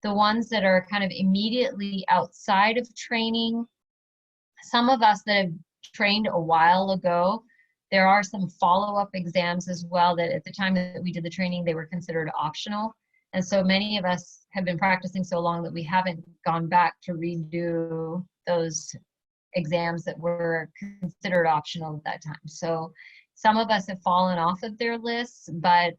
the ones that are kind of immediately outside of training. Some of us that have trained a while ago, there are some follow-up exams as well that at the time that we did the training, they were considered optional. And so many of us have been practicing so long that we haven't gone back to redo those exams that were considered optional at that time. So some of us have fallen off of their lists, but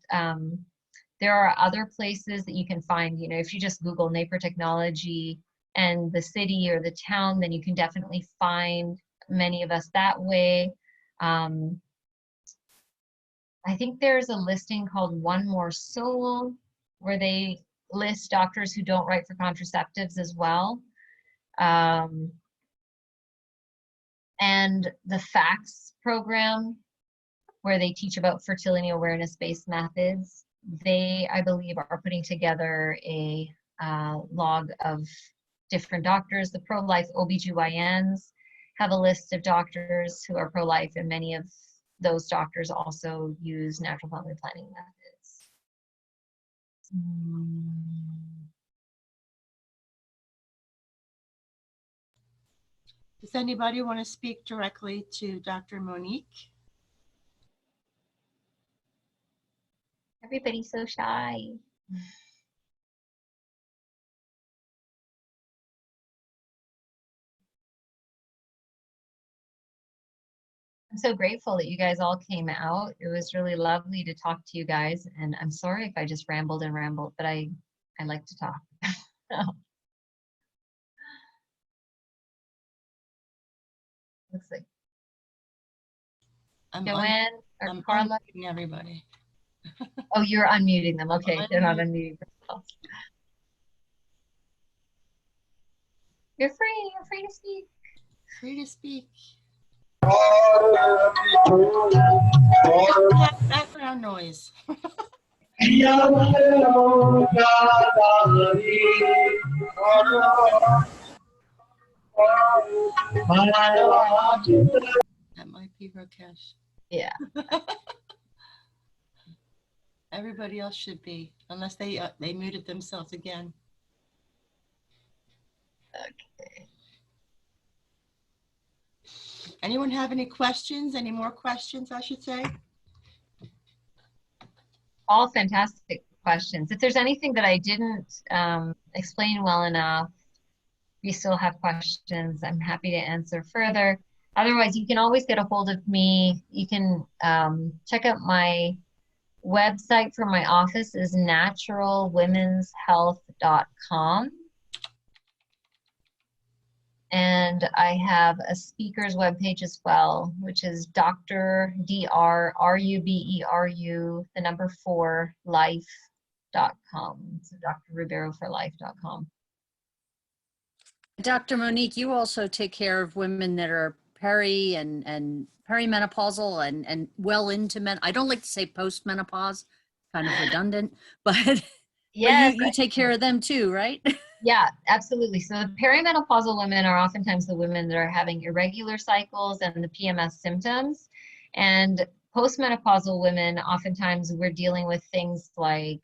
there are other places that you can find, if you just Google Napro technology and the city or the town, then you can definitely find many of us that way. I think there's a listing called One More Soul, where they list doctors who don't write for contraceptives as well. And the FACTS program, where they teach about fertility awareness-based methods, they, I believe, are putting together a log of different doctors. The pro-life OBGYNs have a list of doctors who are pro-life, and many of those doctors also use natural family planning methods. Does anybody want to speak directly to Dr. Monique? Everybody's so shy. I'm so grateful that you guys all came out. It was really lovely to talk to you guys, and I'm sorry if I just rambled and rambled, but I like to talk. Looks like Joanne or I'm Carla. unmuting everybody. Oh, you're unmuting them. Okay, they're not unmuting themselves. You're free to speak. Free to speak. Background noise. That might be Rakesh. Yeah. Everybody else should be, unless they muted themselves again. Okay. Anyone have any questions? Any more questions, I should say? All fantastic questions. If there's anything that I didn't explain well enough, you still have questions, I'm happy to answer further. Otherwise, you can always get a hold of me. You can check out my website for my office is naturalwomenshealth.com. And I have a speaker's webpage as well, which is Dr. Ruberu, the number 4, life.com. So drruberuforlife.com. Dr. Monique, you also take care of women that are peri and perimenopausal and well into men. I don't like to say postmenopause, kind of redundant, but Yes, you take care of them too, right? yeah, absolutely. So the perimenopausal women are oftentimes the women that are having irregular cycles and the PMS symptoms. And postmenopausal women, oftentimes we're dealing with things like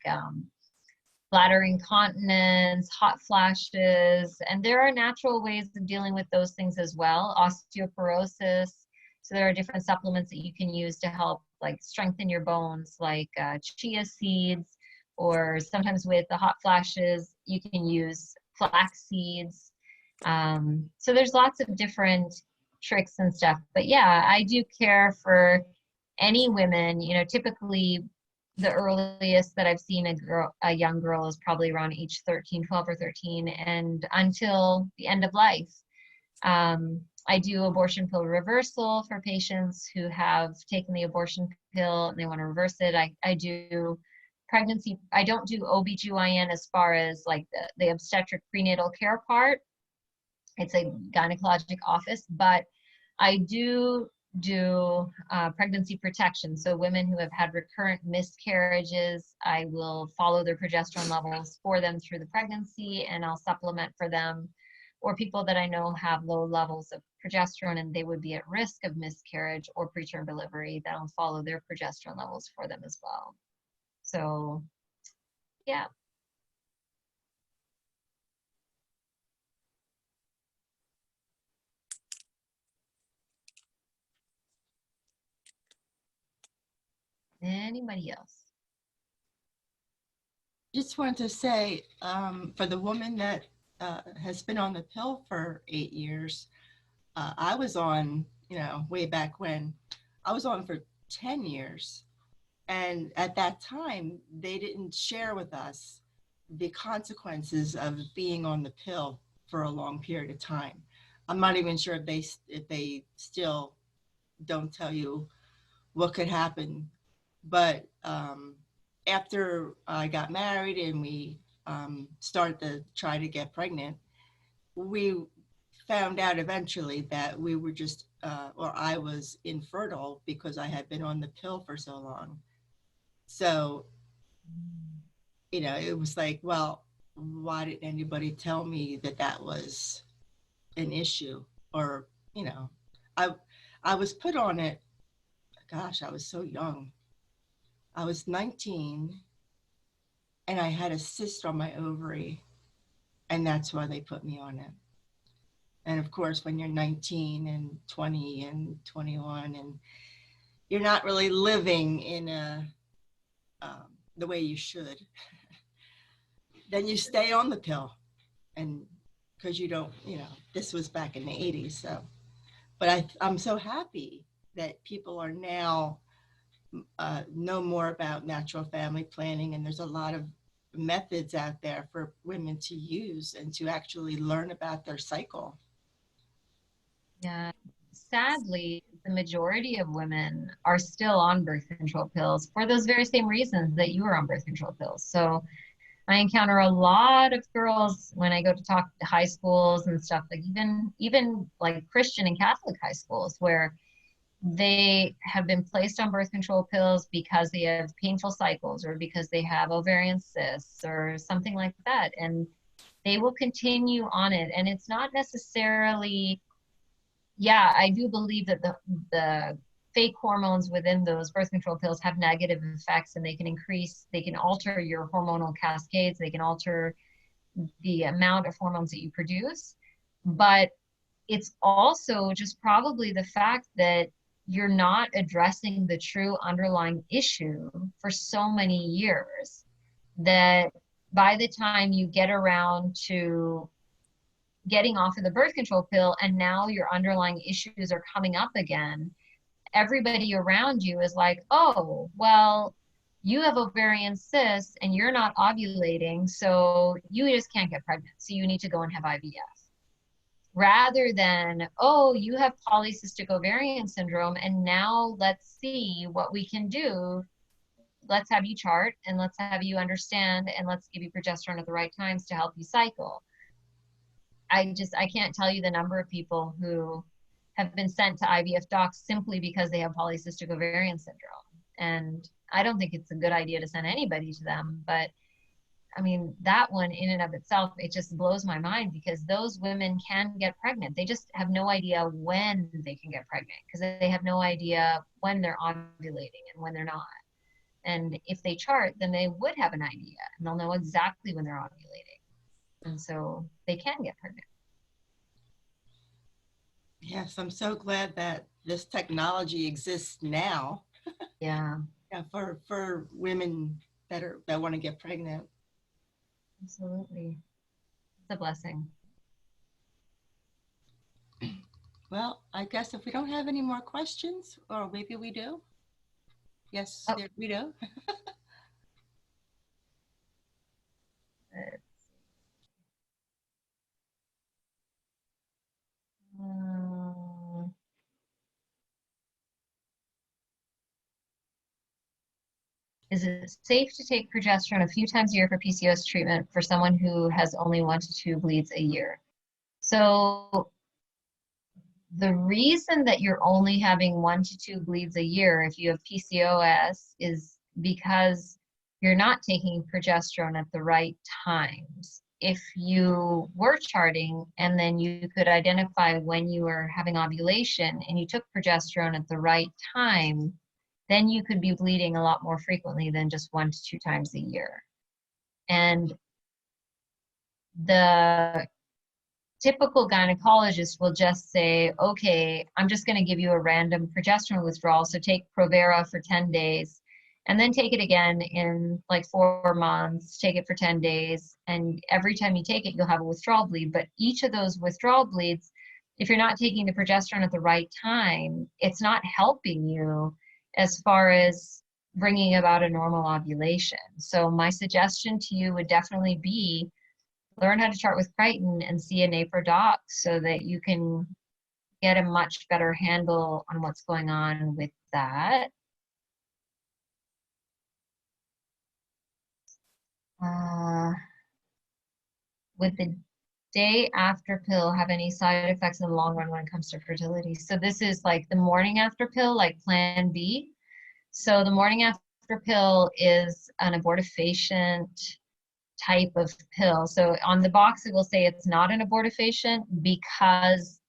bladder incontinence, hot flashes, and there are natural ways of dealing with those things as well. Osteoporosis. So there are different supplements that you can use to help like strengthen your bones, like chia seeds, or sometimes with the hot flashes, you can use flax seeds. So there's lots of different tricks and stuff. But yeah, I do care for any women, you know, typically the earliest that I've seen a young girl is probably around age 13, 12 or 13, and until the end of life. I do abortion pill reversal for patients who have taken the abortion pill and they want to reverse it. I do pregnancy. I don't do OBGYN as far as like the obstetric prenatal care part. It's a gynecologic office, but I do pregnancy protection. So women who have had recurrent miscarriages, I will follow their progesterone levels for them through the pregnancy, and I'll supplement for them. Or people that I know have low levels of progesterone and they would be at risk of miscarriage or preterm delivery, that I'll follow their progesterone levels for them as well. So, yeah. Anybody else? Just wanted to say, for the woman that has been on the pill for 8 years, I was on, way back when, I was on for 10 years. And at that time, they didn't share with us the consequences of being on the pill for a long period of time. I'm not even sure if they still don't tell you what could happen. But after I got married and we started to try to get pregnant, we found out eventually that we were just, or I was infertile because I had been on the pill for so long. So, it was like, well, why didn't anybody tell me that that was an issue? Or, I, I was put on it, gosh, I was so young. I was 19 and I had a cyst on my ovary, and that's why they put me on it. And of course, when you're 19 and 20 and 21 and you're not really living in the way you should, then you stay on the pill. And because you don't, this was back in the 80s. So, but I'm so happy that people are now know more about natural family planning, and there's a lot of methods out there for women to use and to actually learn about their cycle. Yeah, sadly, the majority of women are still on birth control pills for those very same reasons that you were on birth control pills. So I encounter a lot of girls when I go to talk to high schools and stuff, like even like Christian and Catholic high schools, where they have been placed on birth control pills because they have painful cycles or because they have ovarian cysts or something like that. And they will continue on it. And it's not necessarily, yeah, I do believe that the fake hormones within those birth control pills have negative effects, and they can alter your hormonal cascades. They can alter the amount of hormones that you produce. But it's also just probably the fact that you're not addressing the true underlying issue for so many years, that by the time you get around to getting off of the birth control pill and now your underlying issues are coming up again, everybody around you is like, oh, well, you have ovarian cysts and you're not ovulating, so you just can't get pregnant. So you need to go and have IVF. rather than, oh, you have polycystic ovarian syndrome, and now let's see what we can do. Let's have you chart, and let's have you understand, and let's give you progesterone at the right times to help you cycle. I can't tell you the number of people who have been sent to IVF docs simply because they have polycystic ovarian syndrome. And I don't think it's a good idea to send anybody to them, but I mean, that one in and of itself, it just blows my mind, because those women can get pregnant. They just have no idea when they can get pregnant, because they have no idea when they're ovulating and when they're not. And if they chart, then they would have an idea, and they'll know exactly when they're ovulating. And so they can get pregnant. Yes, I'm so glad that this technology exists now. Yeah, Yeah, for women that want to get pregnant. absolutely. It's a blessing. Well, I guess if we don't have any more questions, or maybe we do. Yes, Oh. there we do. Is it safe to take progesterone a few times a year for PCOS treatment for someone who has only 1 to 2 bleeds a year? So the reason that you're only having 1 to 2 bleeds a year if you have PCOS is because you're not taking progesterone at the right times. If you were charting and then you could identify when you were having ovulation and you took progesterone at the right time, then you could be bleeding a lot more frequently than just 1 to 2 times a year. And the typical gynecologist will just say, okay, I'm just going to give you a random progesterone withdrawal. So take Provera for 10 days and then take it again in like 4 months, take it for 10 days. And every time you take it, you'll have a withdrawal bleed. But each of those withdrawal bleeds, if you're not taking the progesterone at the right time, it's not helping you as far as bringing about a normal ovulation. So my suggestion to you would definitely be learn how to chart with Crichton and see a Napro doc so that you can get a much better handle on what's going on with that. Would the day after pill have any side effects in the long run when it comes to fertility? So this is like the morning after pill, like Plan B. So the morning after pill is an abortifacient type of pill. So on the box, it will say it's not an abortifacient because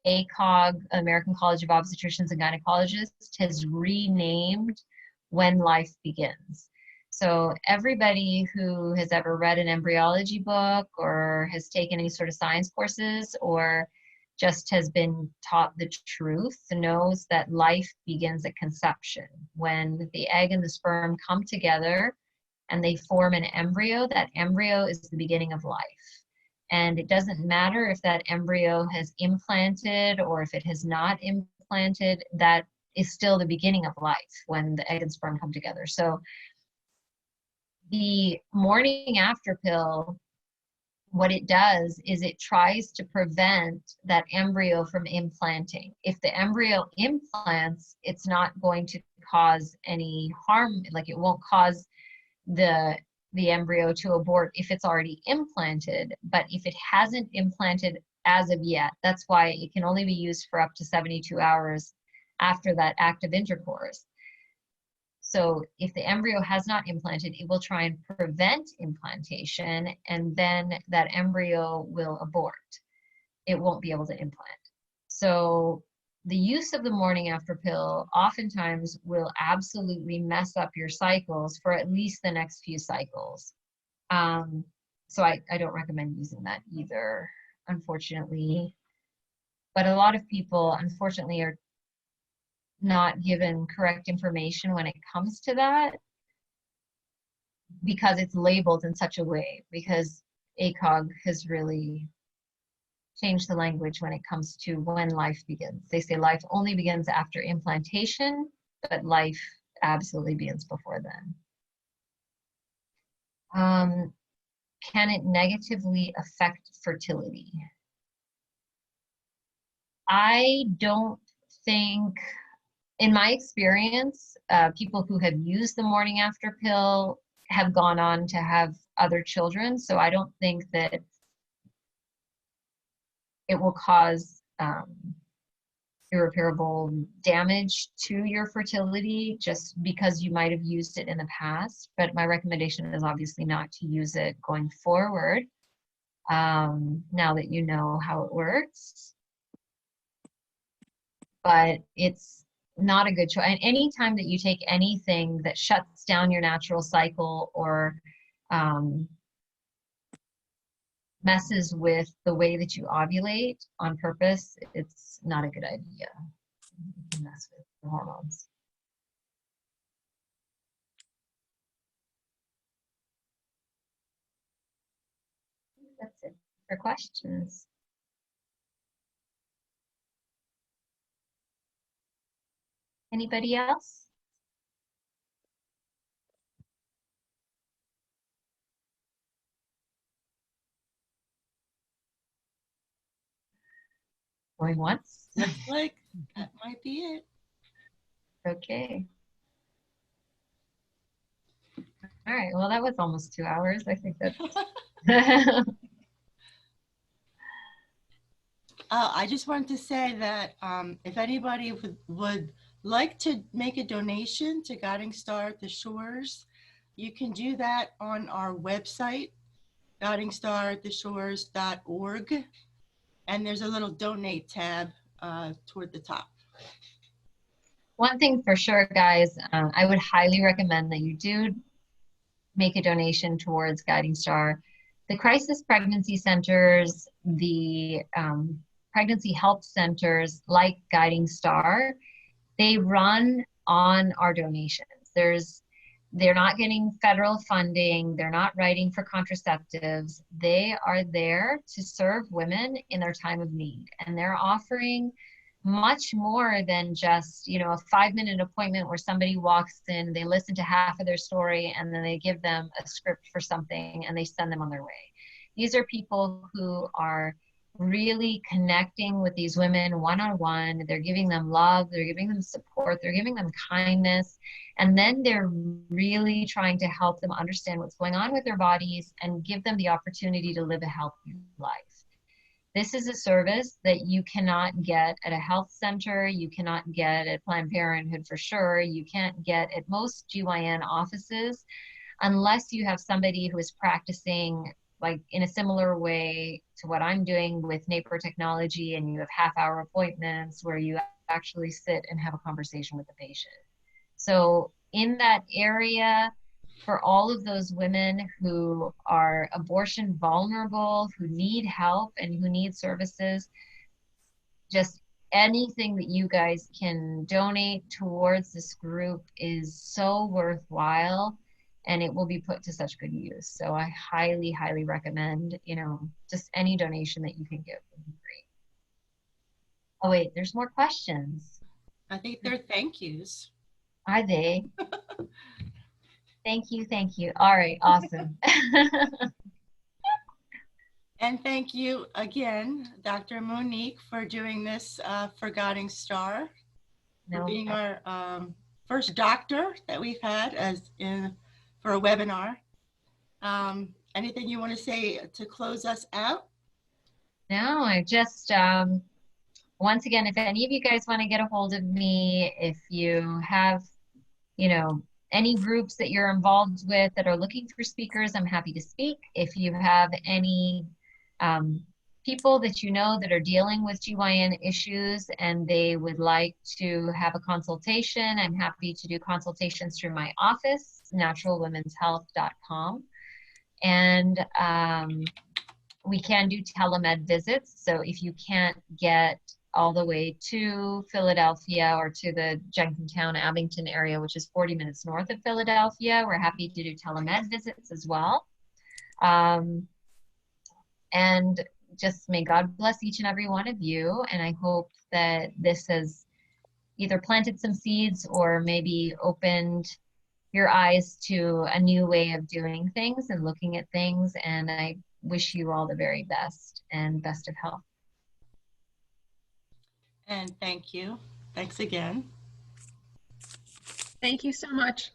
ACOG, American College of Obstetricians and Gynecologists, has renamed when life begins. So everybody who has ever read an embryology book or has taken any sort of science courses or just has been taught the truth knows that life begins at conception. When the egg and the sperm come together and they form an embryo, that embryo is the beginning of life. And it doesn't matter if that embryo has implanted or if it has not implanted, that is still the beginning of life when the egg and sperm come together. So the morning after pill, what it does is it tries to prevent that embryo from implanting. If the embryo implants, it's not going to cause any harm, like it won't cause the embryo to abort if it's already implanted. But if it hasn't implanted as of yet, that's why it can only be used for up to 72 hours after that act of intercourse. So if the embryo has not implanted, it will try and prevent implantation, and then that embryo will abort. It won't be able to implant. So the use of the morning after pill oftentimes will absolutely mess up your cycles for at least the next few cycles. So I don't recommend using that either, unfortunately. But a lot of people, unfortunately, are not given correct information when it comes to that because it's labeled in such a way, because ACOG has really changed the language when it comes to when life begins. They say life only begins after implantation, but life absolutely begins before then. Can it negatively affect fertility? I don't think, in my experience, people who have used the morning after pill have gone on to have other children. So I don't think that it will cause irreparable damage to your fertility just because you might have used it in the past. But my recommendation is obviously not to use it going forward, now that you know how it works. But it's not a good choice. And any time that you take anything that shuts down your natural cycle or messes with the way that you ovulate on purpose, it's not a good idea. You can mess with the hormones. That's it for questions. Anybody else? Going once? Looks like that might be it. Okay. All right, well, that was almost 2 hours. I think that's I just wanted to say that if anybody would like to make a donation to Guiding Star at the Shores, you can do that on our website, guidingstartheshores.org. And there's a little donate tab toward the top. one thing for sure, guys. I would highly recommend that you do make a donation towards Guiding Star. The crisis pregnancy centers, the pregnancy health centers like Guiding Star, they run on our donations. They're not getting federal funding. They're not writing for contraceptives. They are there to serve women in their time of need. And they're offering much more than just, you know, a 5-minute appointment where somebody walks in, they listen to half of their story, and then they give them a script for something and they send them on their way. These are people who are really connecting with these women one-on-one. They're giving them love, they're giving them support, they're giving them kindness, and then they're really trying to help them understand what's going on with their bodies and give them the opportunity to live a healthy life. This is a service that you cannot get at a health center, you cannot get at Planned Parenthood for sure, you can't get at most GYN offices unless you have somebody who is practicing like in a similar way to what I'm doing with Napro technology, and you have half-hour appointments where you actually sit and have a conversation with the patient. So in that area, for all of those women who are abortion vulnerable, who need help and who need services, just anything that you guys can donate towards this group is so worthwhile, and it will be put to such good use. So I highly, highly recommend, you know, just any donation that you can give would be great. Oh wait, there's more questions. I think they're thank yous. Are they? Thank you, thank you. All right, awesome. And thank you again, Dr. Monique, for doing this for Guiding Star, for being our first doctor that we've had for a webinar. Anything you want to say to close us out? No, I just, once again, if any of you guys want to get a hold of me, if you have, you know, any groups that you're involved with that are looking for speakers, I'm happy to speak. If you have any people that you know that are dealing with GYN issues and they would like to have a consultation, I'm happy to do consultations through my office, naturalwomenshealth.com. And we can do telemed visits. So if you can't get all the way to Philadelphia or to the Jenkintown, Abington area, which is 40 minutes north of Philadelphia, we're happy to do telemed visits as well. And just may God bless each and every one of you. And I hope that this has either planted some seeds or maybe opened your eyes to a new way of doing things and looking at things. And I wish you all the very best and best of health. And thank you. Thanks again. Thank you so much.